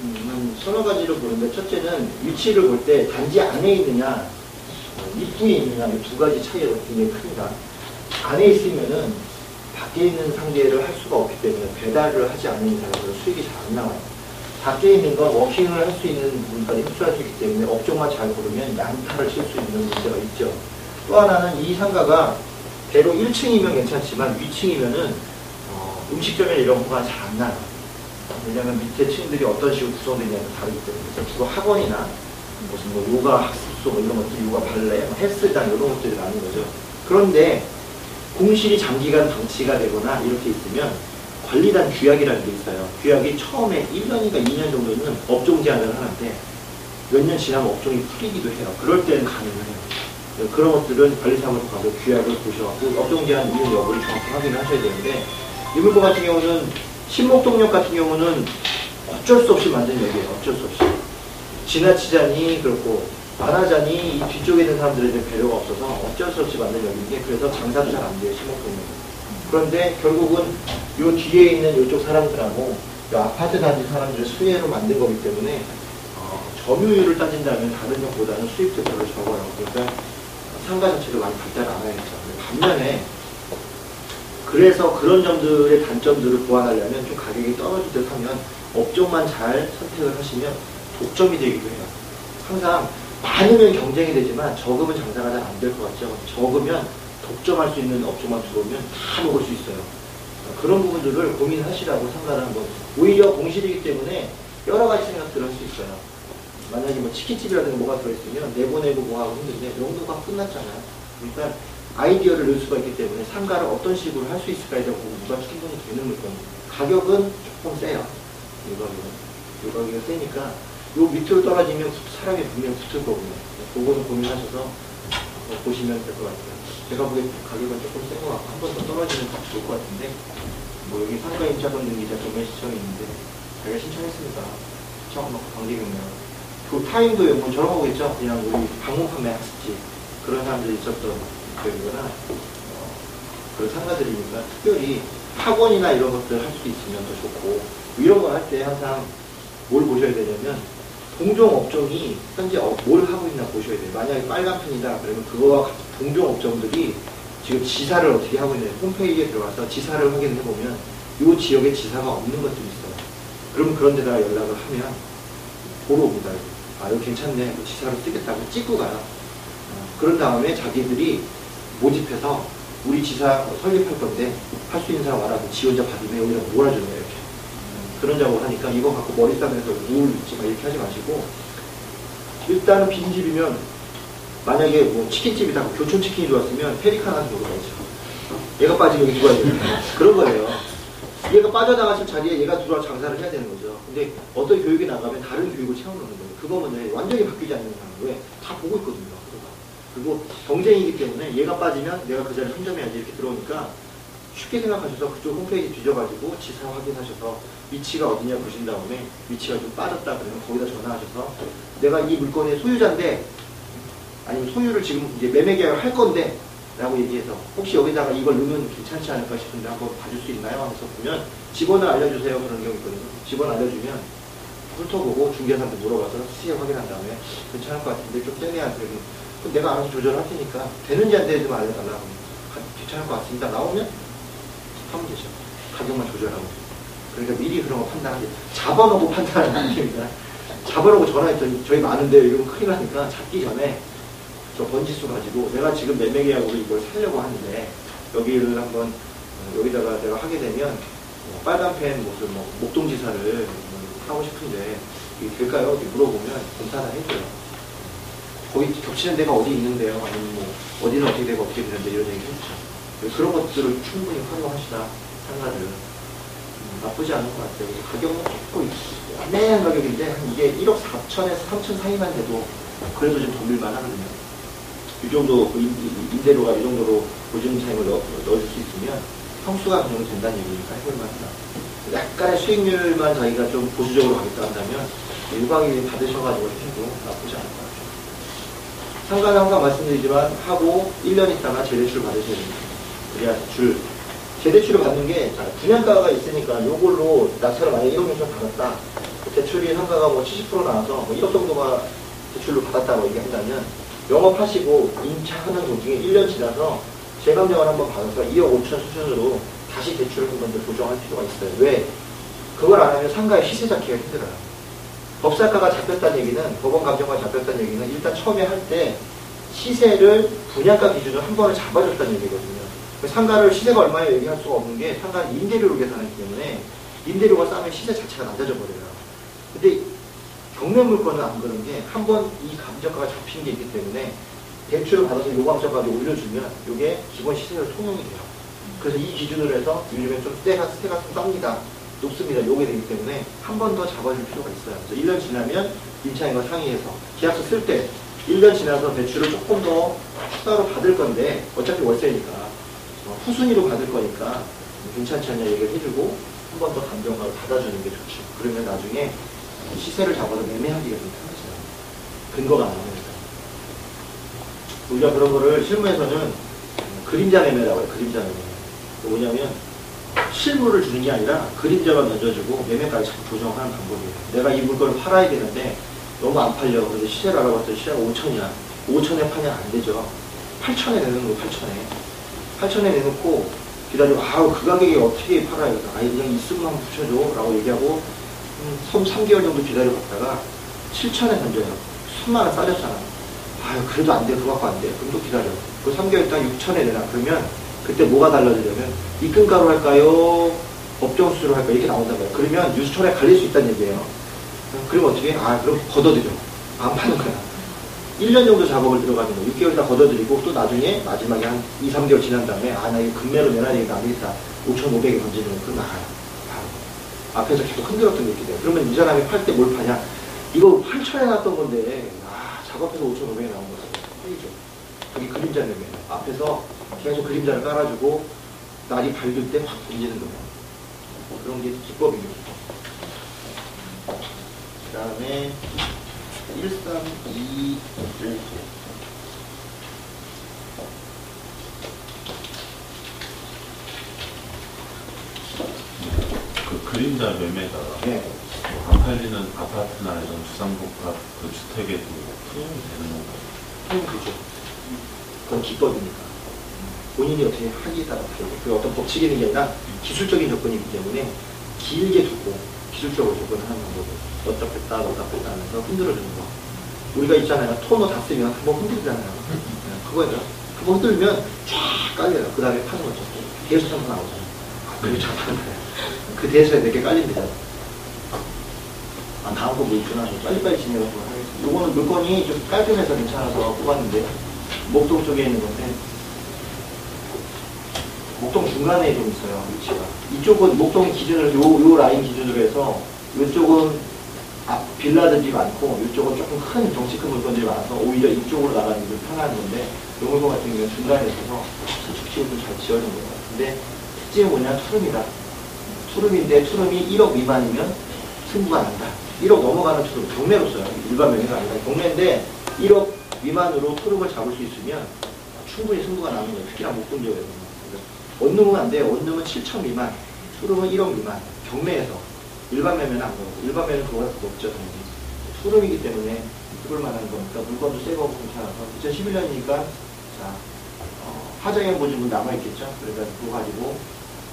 한 서너 가지로 보는데 첫째는 위치를 볼 때 단지 안에 있느냐 입구에 있느냐 이 두 가지 차이가 굉장히 큽니다. 안에 있으면은 밖에 있는 상대를 할 수가 없기 때문에 배달을 하지 않는 이상은 수익이 잘 안 나와요. 밖에 있는 건 워킹을 할 수 있는 부분까지 흡수할 수 있기 때문에 업종만 잘 고르면 양타를 칠 수 있는 문제가 있죠. 또 하나는 이 상가가 대로 1층이면 괜찮지만 위층이면은 음식점이나 이런 거가 잘 안 나요. 왜냐하면 밑에 층들이 어떤 식으로 구성되냐에 다르기 때문에 그래서 주로 학원이나 무슨 뭐 요가 학습소 뭐 이런 것들, 요가 발레, 헬스장 이런 것들이 나는 거죠. 그런데 공실이 장기간 방치가 되거나 이렇게 있으면 관리단 규약이라는 게 있어요. 규약이 처음에 1년인가 2년 정도는 업종 제한을 하는데 몇 년 지나면 업종이 풀리기도 해요. 그럴 때는 가능해요. 그런 것들은 관리사무소 가서 규약을 보셔갖고 업종 제한 이유 여부를 정확히 확인을 하셔야 되는데 이 물건 같은 경우는 신목동역 같은 경우는 어쩔 수 없이 만든 역이에요. 어쩔 수 없이. 지나치자니 그렇고 안 하자니 이 뒤쪽에 있는 사람들에 배려가 없어서 어쩔 수 없이 만든 역인데 그래서 장사도 잘 안 돼요. 신목동역은. 그런데 결국은 요 뒤에 있는 이쪽 사람들하고 요 아파트 단지 사람들을 수혜로 만든 거기 때문에 점유율을 따진다면 다른 역보다는 수입도 별로 적어요. 그러니까 상가 자체도 많이 발달 안 하겠죠. 반면에 그래서 그런 점들의 단점들을 보완하려면 좀 가격이 떨어질 듯 하면 업종만 잘 선택을 하시면 독점이 되기도 해요. 항상 많으면 경쟁이 되지만 적으면 장사가 잘 안 될 것 같죠. 적으면 독점할 수 있는 업종만 들어오면 다 먹을 수 있어요. 그런 부분들을 고민하시라고 상가를 한번. 오히려 공실이기 때문에 여러 가지 생각들을 할 수 있어요. 만약에 뭐 치킨집이라든가 뭐가 들어있으면 내보내고 뭐하고 힘든데 용도가 끝났잖아요. 그러니까 아이디어를 넣을 수가 있기 때문에 상가를 어떤 식으로 할 수 있을까에 대한 공부가 충분히 되는 물건이에요. 가격은 조금 세요. 이 가격이 세니까 요 밑으로 떨어지면 사람이 분명히 붙을 거거든요. 그거는 고민하셔서 보시면 될 것 같아요. 제가 보기엔 가격은 조금 센 것 같고 한 번 더 떨어지면 더 좋을 것 같은데 뭐 여기 상가 임차권 등기자 경매 신청이 있는데 제가 신청했습니다. 신청 놓고 관계경매요. 그 타임도 뭐 저런 거겠죠. 그냥 우리 방문 판매 학습지 그런 사람들이 있었던 기억이거나 그런 상가들이니까 특별히 학원이나 이런 것들 할 수 있으면 더 좋고 이런 거 할 때 항상 뭘 보셔야 되냐면 동종 업종이 현재 뭘 하고 있나 보셔야 돼요. 만약에 빨간 편이다 그러면 그거와 같은 동종 업종들이 지금 지사를 어떻게 하고 있냐 홈페이지에 들어가서 지사를 확인해 보면 이 지역에 지사가 없는 것들이 있어요. 그럼 그런 데다가 연락을 하면 보러 옵니다. 아 이거 괜찮네. 지사로 쓰겠다고 찍고 가요. 그런 다음에 자기들이 모집해서 우리 지사 설립할 건데 할 수 있는 사람 와라. 지원자 받으면 여기다 몰아주는 거예요. 이렇게. 그런 작업을 하니까 이거 갖고 머리 싸면서 누울 있지 마 이렇게 하지 마시고 일단은 빈집이면 만약에 뭐 치킨집이다 교촌치킨이 좋았으면 페리칸 하나 먹어야죠. 얘가 빠지면 여기 누가 해야 그런 거예요. 얘가 빠져나가실 자리에 얘가 들어와 장사를 해야 되는 거죠. 근데 어떤 교육이 나가면 다른 교육을 채워놓는 거예요. 그거는 완전히 바뀌지 않는 상황에 다 보고 있거든요. 그리고 경쟁이기 때문에 얘가 빠지면 내가 그 자리에 선점해야지 이렇게 들어오니까 쉽게 생각하셔서 그쪽 홈페이지 뒤져가지고 지사 확인하셔서 위치가 어디냐 보신 다음에 위치가 좀 빠졌다 그러면 거기다 전화하셔서 내가 이 물건의 소유자인데 아니면 소유를 지금 이제 매매 계약을 할 건데 라고 얘기해서 혹시 여기다가 이걸 넣으면 괜찮지 않을까 싶은데 한번 봐줄 수 있나요? 하면서 보면 직원을 알려주세요. 그런 경우 있거든요. 직원 알려주면 훑어보고 중개사한테 물어봐서 수익 확인한 다음에 괜찮을 것 같은데 좀 세게 하세요. 그럼 내가 알아서 조절할 테니까 되는지 안 되는지만 알려달라고 하면 괜찮을 것 같습니다. 나오면 하면 되죠. 가격만 조절하고. 그러니까 미리 그런 거 판단하지. 잡아놓고 판단하는 게 아닙니다. 잡아놓고 전화했더니 저희 많은데요. 이러면 큰일 나니까 잡기 전에 저 번지수 가지고 내가 지금 매매 계약으로 이걸 사려고 하는데 여기를 한번 여기다가 내가 하게 되면 빨간펜 무슨 뭐 목동지사를 하고 싶은데 이게 될까요? 이렇게 물어보면 검사를 해줘요. 거기 겹치는 데가 어디 있는데요? 아니면 뭐 어디는 어떻게 되고 어떻게 되는데 이런 얘기 해주죠. 그런 것들을 충분히 활용하시다 상가들 나쁘지 않은 것 같아요. 가격은 조금 애매한 가격인데 이게 1억 4천에서 3천 사이만 돼도 그래도 좀 돌릴만 하거든요. 이 정도 임대료가 이 정도로 보증차임을 넣어줄 수 있으면 평수가 그 정도 된다는 얘기니까 해볼만 하다. 약간의 수익률만 자기가 좀 보수적으로 가겠다 한다면 1박 2일 받으셔가지고 해도 나쁘지 않을 것 같아요. 상가는 항상 말씀드리지만 하고 1년 있다가 재대출 받으셔야 됩니다. 그래야 재대출을 받는 게 분양가가 있으니까 요걸로 낙찰을 만약에 1억 정도 받았다. 대출이 상가가 뭐 70% 나와서 뭐 1억 정도가 대출로 받았다고 얘기한다면 영업하시고 임차하는 도중에 1년 지나서 재감정을 한번 받아서 2억 5천 수준으로 다시 대출을 한 번 더 조정할 필요가 있어요. 왜? 그걸 안 하면 상가의 시세 잡기가 힘들어요. 법사가가 잡혔다는 얘기는, 법원 감정가 잡혔다는 얘기는 일단 처음에 할 때 시세를 분양가 기준으로 한 번을 잡아줬다는 얘기거든요. 상가를 시세가 얼마에 얘기할 수가 없는 게 상가는 임대료로 계산하기 때문에 임대료가 싸면 시세 자체가 낮아져 버려요. 근데 경매 물건은 안 그런 게 한 번 이 감정가가 잡힌 게 있기 때문에 대출을 받아서 요감정까지 올려주면 이게 기본 시세로 통용이 돼요. 그래서 이 기준으로 해서 요즘에 좀 세가 좀 쌉니다. 높습니다. 요게 되기 때문에 한 번 더 잡아줄 필요가 있어요. 그래서 1년 지나면 임차인과 상의해서 계약서 쓸 때 1년 지나서 대출을 조금 더 추가로 받을 건데 어차피 월세니까 후순위로 받을 거니까 괜찮지 않냐 얘기를 해주고 한 번 더 감정가를 받아주는 게 좋죠. 그러면 나중에 시세를 잡아도 매매하기가 좀 편해져요. 근거가 나옵니다. 우리가 그런 거를 실무에서는 그림자 매매라고 해요. 그림자 매매. 뭐냐면 실물을 주는 게 아니라 그림자만 던져주고 매매까지 자꾸 조정하는 방법이에요. 내가 이 물건을 팔아야 되는데 너무 안 팔려. 그래서 시세를 알아봤더니 시세가 5천이야. 5천에 파냐? 안 되죠. 8천에 내는 거 8천에. 8천에 내놓고 기다리고 아우 그 가격에 어떻게 팔아요? 아니 그냥 있으면 한번 붙여줘 라고 얘기하고 3개월 정도 기다려봤다가 7천에 던져요. 10만원 싸졌잖아. 아유 그래도 안 돼. 그거 갖고 안 돼. 그럼 또 기다려. 그 3개월 있다가 6천에 내놔. 그러면 그때 뭐가 달라지냐면 입금가로 할까요? 법정수수로 할까요? 이렇게 나온단 말이에요. 그러면 뉴스촌에 갈릴 수 있다는 얘기예요. 그럼 어떻게 해? 그럼 걷어들여. 안 파는 거야. 1년 정도 작업을 들어가는 거 6개월 다 걷어들이고 또 나중에 마지막에 한 2, 3개월 지난 다음에 나 이거 금매로 내놔야 되니까 안 되겠다. 5,500에 던지는 거 그럼 나가요. 앞에서 계속 흔들었던 게 이렇게 돼요. 그러면 이 사람이 팔 때 뭘 파냐? 이거 8천에 놨던 건데 작업해서 5,500에 나온 거죠. 팔리죠. 여기 그림자 매매. 앞에서 계속 그림자를 깔아주고 날이 밝을 때 확 던지는 거예요. 그런 게 기법입니다. 그 다음에 132 그 그림자 매매가 네. 안 팔리는 아파트나 이런 주상복합 그 주택에도 투용이 되는 건가요? 투용되죠. 그건 기법이니까. 본인이 어떻게 하기에 따라 다르고 그 어떤 법칙이 있는 게 아니라 기술적인 접근이기 때문에 길게 두고 기술적으로 접근하는 방법을 넣다 뺐다 하면서 흔들어주는 거. 우리가 있잖아요. 토너 다 쓰면 한번 흔들잖아요. 그거예요. 한번 흔들면 쫙 깔려요. 그 다음에 파는 거죠. 대수가 나오잖아요. 그게 잘 파는 거예요. 그 대수에 몇 개 깔립니다. 다음 거 뭐 있구나. 빨리빨리 진행하도록 하겠습니다. 요거는 물건이 좀 깔끔해서 괜찮아서 뽑았는데 목동 쪽에 있는 건데 목동 중간에 좀 있어요. 위치가. 이쪽은 목동의 기준으로 요 라인 기준으로 해서 이쪽은 빌라들이 많고 이쪽은 조금 큰 덩치 큰 물건들이 많아서 오히려 이쪽으로 나가는 게 편한 건데 이 물건 같은 경우는 중간에 있어서 수축식으로 잘 지어진 것 같은데 특징은 뭐냐? 투룸이다. 투룸인데 투룸이 1억 미만이면 승부가 난다. 1억 넘어가는 투룸, 경매로 써요. 일반 명의가 아니라 경매인데 1억 미만으로 투룸을 잡을 수 있으면 충분히 승부가 나는 거예요. 특히나 목동 지역에서는. 원룸은 안 돼요. 원룸은 7천 미만, 투룸은 1억 미만. 경매에서. 일반 매매는 안 그렇고 일반 매매는 그거보다 더 높죠. 당연히. 투룸이기 때문에 해볼 만한 거니까 물건도 새 거고 괜찮아서 2011년이니까 자 하자형 보증금 남아있겠죠. 그러니까 그거 가지고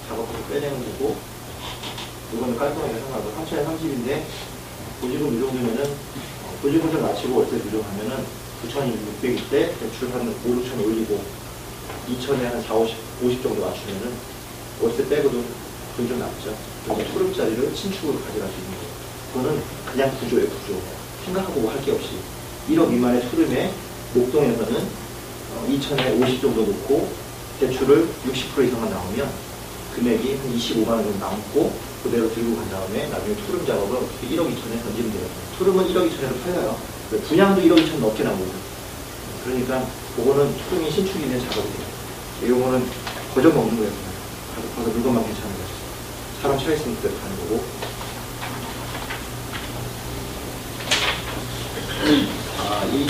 작업해서 빼내는 거고 이거는 깔끔하게 생각하고 3천에 30인데 보증금 이 정도면은 보증금 좀 낮추고 월세 조정하면은 9,600일 때 대출 한 5, 6천 올리고 2천에 한 4, 50 정도 맞추면은 월세 빼고도 돈 좀 남죠. 그래서 투룸짜리를 신축으로 가져갈 수 있는 거예요. 그거는 그냥 구조예요, 구조. 생각하고 뭐 할 게 없이 1억 미만의 투룸에 목동에서는 2천에 50 정도 놓고 대출을 60% 이상만 나오면 금액이 한 25만 원 정도 남고 그대로 들고 간 다음에 나중에 투룸 작업을 어떻게 1억 2천에 던지면 돼요. 투룸은 1억 2천에도 팔려요. 분양도 1억 2천 넘게 나오거든. 그러니까 그거는 투룸이 신축이 있는 작업이 돼요. 이런 거는 거저 먹는 거예요. 가서 물건만 괜찮은 거죠. 사람 차있으면 그대로 가는 거고. 이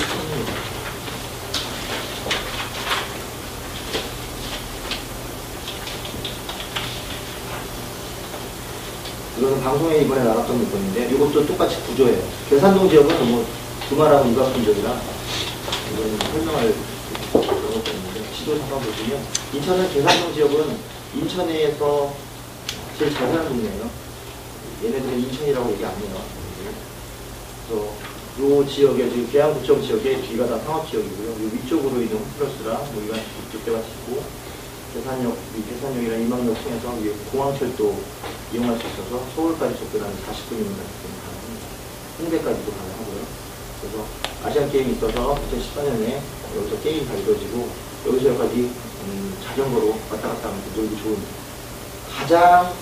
이거는 방송에 이번에 나갔던 물건인데 이것도 똑같이 구조예요. 계산동 지역은 뭐 두말하고 이각분 지역이라 이거는 설명할 그런 것도 있는데 지도 잠깐 보시면 인천은 계산동 지역은 인천에서 제일 잘 사는 동네예요. 얘네들은 인천이라고 얘기 안 해요. 그래서 요 지역에 지금 계양구청 지역에 뒤가 다 상업지역이고요. 요 위쪽으로 있는 홈플러스랑 뭐 이런 이쪽대가 있고 계산역이랑 이망역 통해서 공항철도 이용할 수 있어서 서울까지 접근하는 40분이면 가능합니다. 홍대까지도 가능하고요. 그래서 아시안게임이 있어서 2014년에 여기서 게임 다 이루어지고 여기서 여기까지 자전거로 왔다 갔다 하면서 놀기 좋은 가장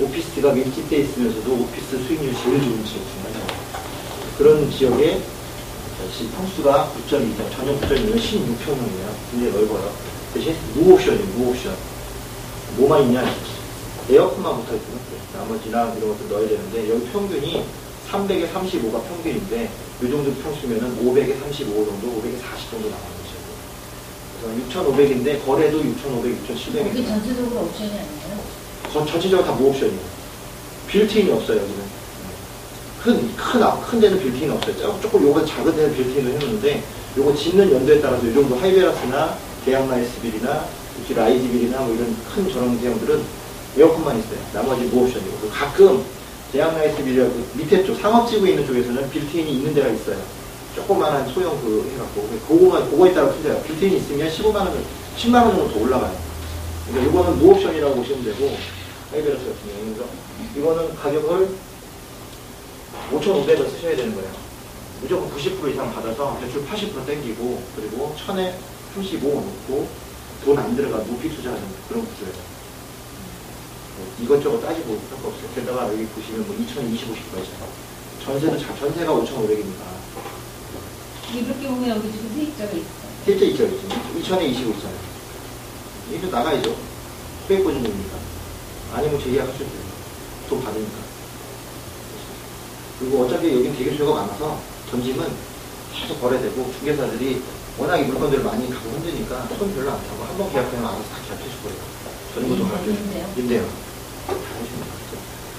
오피스가 밀집되어 있으면서도 오피스 수익률이 제일 좋은 지역 중 하나입니다. 그런 지역에 평수가 9.2점, 전용 9.2면 16평형이에요. 굉장히 넓어요. 대신 무옵션이에요, 무옵션. 뭐만 있냐? 에어컨만 붙어 있으면 돼요. 나머지랑 이런 것도 넣어야 되는데, 여기 평균이 300에 35가 평균인데, 이 정도 평수면은 500에 35 정도, 500에 40 정도 나가는 거죠. 그래서 6,500인데, 거래도 6,500, 6,700. 이게 전체적으로 옵션이 아니에요? 전체적으로 다 무옵션이에요. 빌트인이 없어요, 여기는. 큰 데는 빌트인이 없어요. 조금 요거 작은 데는 빌트인을 해놓는데, 요거 짓는 연도에 따라서 이 정도 하이베라스나 대학라이스빌이나 라이즈빌이나 뭐 이런 큰 저런 대형들은 에어컨만 있어요. 나머지 무옵션이고. 가끔 대학라이스빌이라고 밑에 쪽, 상업지구에 있는 쪽에서는 빌트인이 있는 데가 있어요. 조그만한 소형 해갖고. 그거에 따라 틀려요. 빌트인이 있으면 15만원, 10만원 정도 더 올라가요. 그러니까 이거는 무옵션이라고 보시면 되고, 하이베라스 같은 경우는. 그래서 이거는 가격을 5,500을 쓰셔야 되는 거예요. 무조건 90% 이상 받아서 대출 80% 땡기고, 그리고 1,000에 35 놓고 돈 안 들어가 무피 투자하는 그런 구조예요. 이것저것 따지고 할 거 없어요. 게다가 여기 보시면 뭐 2,025씩 있잖아요. 전세도 전세가 5,500입니다. 이렇게 보면 여기 지금 세입자가 있어요. 세입자 있죠, 지금 2,000에 25 있잖아요. 이거 나가야죠. 소액보증금이니까. 아니면 재계약하셔도 돼요. 돈 받으니까. 그리고 어차피 여긴 대기 수요가 많아서 전집은 계속 거래되고 중개사들이 워낙 이 물건들을 많이 갖고 힘드니까 손 별로 안 타고 한 번 계약하면 알아서 다 계약해줘버려요. 저는 것도 가르쳐주고. 임대요. 잘하십니다.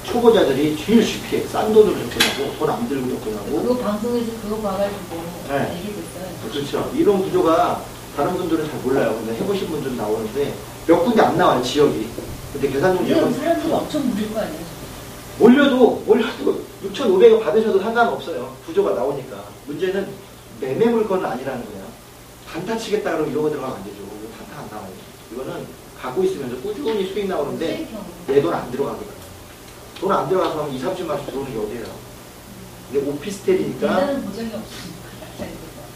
초보자들이 제일 쉽게 싼 돈으로 접근하고 돈 안 들고 접근하고. 그거 방송에서 그거 봐가지고 네. 얘기됐어요. 그렇죠. 이런 구조가 다른 분들은 잘 몰라요. 근데 해보신 분들은 나오는데 몇 군데 안 나와요, 지역이. 근데 계산용 지역은 사람들이 엄청 물릴 거 아니에요? 몰려도 6,500원 받으셔도 상관없어요. 구조가 나오니까. 문제는 매매 물건은 아니라는 거야. 단타 치겠다 그러면 이런 거 들어가면 안 되죠. 단타 안 나와요. 이거는 갖고 있으면서 꾸준히 수익 나오는데 내 돈 안 들어가게. 돈 안 들어가서 하면 2, 30만 원씩 들어오는 게 어디예요. 근데 오피스텔이니까. 일단은 보장이 없으니까.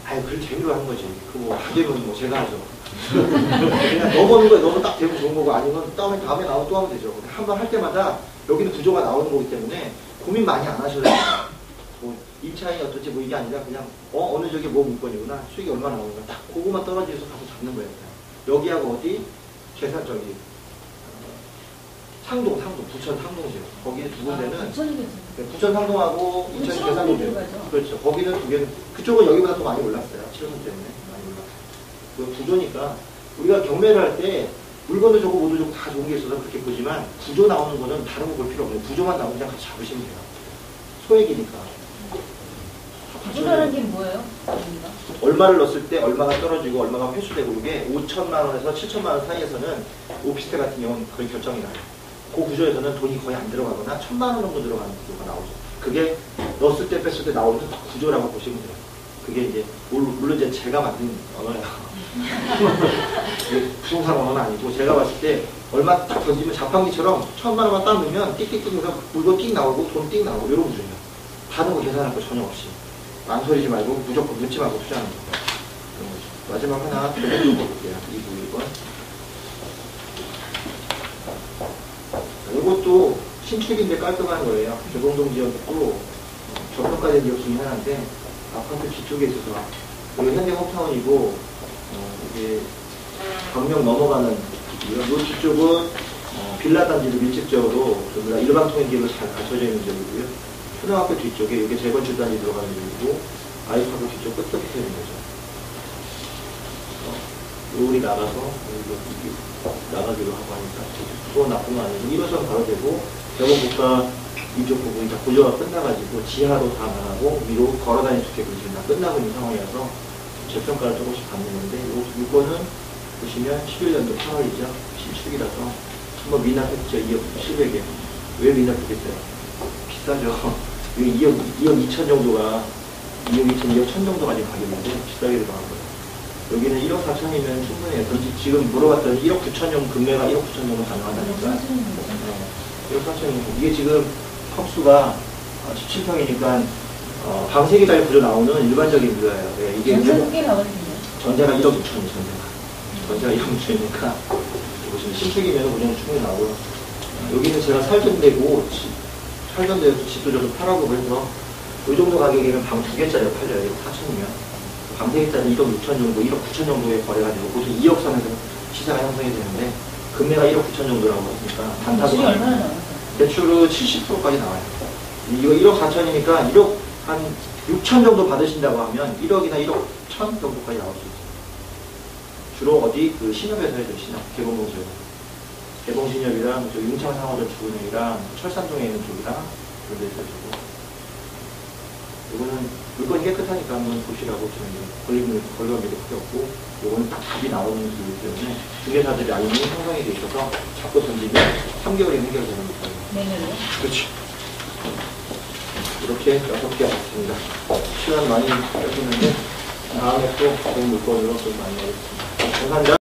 아유, 그걸 재미로 하는 거지. 그거 다 되면 뭐 제가 하죠. 그냥 넣어보는 거에 너무 딱 되면 좋은 거고 아니면 다음에 나오면 또 하면 되죠. 한 번 할 때마다 여기는 구조가 나오는 거기 때문에 고민 많이 안 하셔도 돼요. 뭐 임차인이 어떨지 뭐 이게 아니라 그냥 어느 저기 뭐 물건이구나 수익이 얼마나 나오는가 딱 그거만 떨어져서 가서 잡는 거예요. 여기하고 어디 계산 저기 상동 부천 상동지역 거기 두 군데는 부천 상동하고 인천 계산동지역 그렇죠. 거기는 두 개는 그쪽은 여기보다 더 많이 올랐어요. 7분 때문에 많이 올랐어요. 그 구조니까 우리가 경매를 할 때 물건도 좋고 모두 좋고 다 좋은 게 있어서 그렇게 보지만 구조 나오는 거는 다른 거 볼 필요 없는 구조만 나오면 그냥 같이 잡으시면 돼요. 소액이니까. 구조라는 게 뭐예요? 얼마를 넣었을 때 얼마가 떨어지고 얼마가 회수되고 그게 5천만 원에서 7천만 원 사이에서는 오피스텔 같은 경우는 거의 결정이 나요. 그 구조에서는 돈이 거의 안 들어가거나 1,000만 원 정도 들어가는 구조가 나오죠. 그게 넣었을 때 뺐을 때 나오는 구조라고 보시면 돼요. 그게 이제 물론 이제 제가 만든 언어예요. 부동산 언어는 아니고 제가 봤을 때 얼마 딱 던지면 자판기처럼 1,000만 원만 딱 넣으면 띡띡띡 해서 물건 띡 나오고 돈 띡 나오고 이런 구조예요. 다른 거 계산할 거 전혀 없이 망설이지 말고 무조건 넣지 말고 투자하는 거. 마지막 하나 더 볼게요. 2부 1번. 이것도 신축인데 깔끔한 거예요. 조동동 지역도 저평가된 지역 중에 하나인데 아파트 뒤쪽에 있어서 여기 현대 홈타운이고 이게 광명 넘어가는 이 뒤쪽은 빌라 단지도 밀집적으로 일방통행 기회가 잘 갖춰져 있는 지역이고요. 초등학교 뒤쪽에 이게 재건축 단지 들어가는 지역이고 아이파크 뒤쪽 끝끝에 있는 거죠. 우리 나가서 나가기로 하고 하니까 그건 나쁜 건 아니고 1호선 바로 되고 대법국가 이쪽 부분이 다 구조가 끝나가지고 지하로 다 나가고 위로 걸어다니는 주택이 지금 다 끝나고 있는 상황이라서 재평가를 조금씩 받는 건데 이거는 보시면 11년도 8월이죠. 신축이라서 한번 미납했죠. 2억 700에. 왜 미납했겠어요? 비싸죠. 여기 2억 2천 정도가 2억 2천, 2억 1천 정도가 지금 가격인데 비싸게 들어간 거예요. 여기는 1억 4천이면 충분해요. 지금 물어봤더니 1억 9천 정도, 금매가 1억 9천 정도 가능하다니까. 1억 4천이면 이게 지금 평수가 17평이니까 방 3개짜리 구조 나오는 일반적인 뷰예요. 네, 이게 전세가 1억 6천이 전세가 1억 6천이니까 보시면 신축이면 그냥 충분히 나오고요. 여기는 제가 살던 데고 살던 데에서 집도 저도 팔아보고 해서 이 정도 가격이면 방 2개짜리가 팔려요. 1억 4천이면. 방 3개짜리 1억 6천 정도, 1억 9천 정도의 거래가 되고 보통 2억 선에서 시세가 형성이 되는데 금매가 1억 9천 정도라고 하니까 단타도 얼마나 나와요? 대출은 70%까지 나와요. 이거 1억 4천이니까 1억 한 6천 정도 받으신다고 하면 1억이나 1억 1천 정도까지 나올 수 있어요. 주로 어디 그 신협에서 해줘. 신협 개봉공지역 개봉신협이랑 융창상호저축은행이랑 철산동에 있는 쪽이랑 그런 데서 해주고 이거는 물건이 깨끗하니까 한번 보시라고 저는 걸리는 게 크게 없고 이거는 딱 답이 나오는 기이기 때문에 중개사들이 알고 형성이 돼 있어서 자꾸 던지면 3개월이면 해결되는 거예요. 내년에? 그렇죠. 이렇게 6개 왔습니다. 시간 많이 빼주는데 다음에 또 좋은 물건으로 좀 많이 하겠습니다. 감사합니다.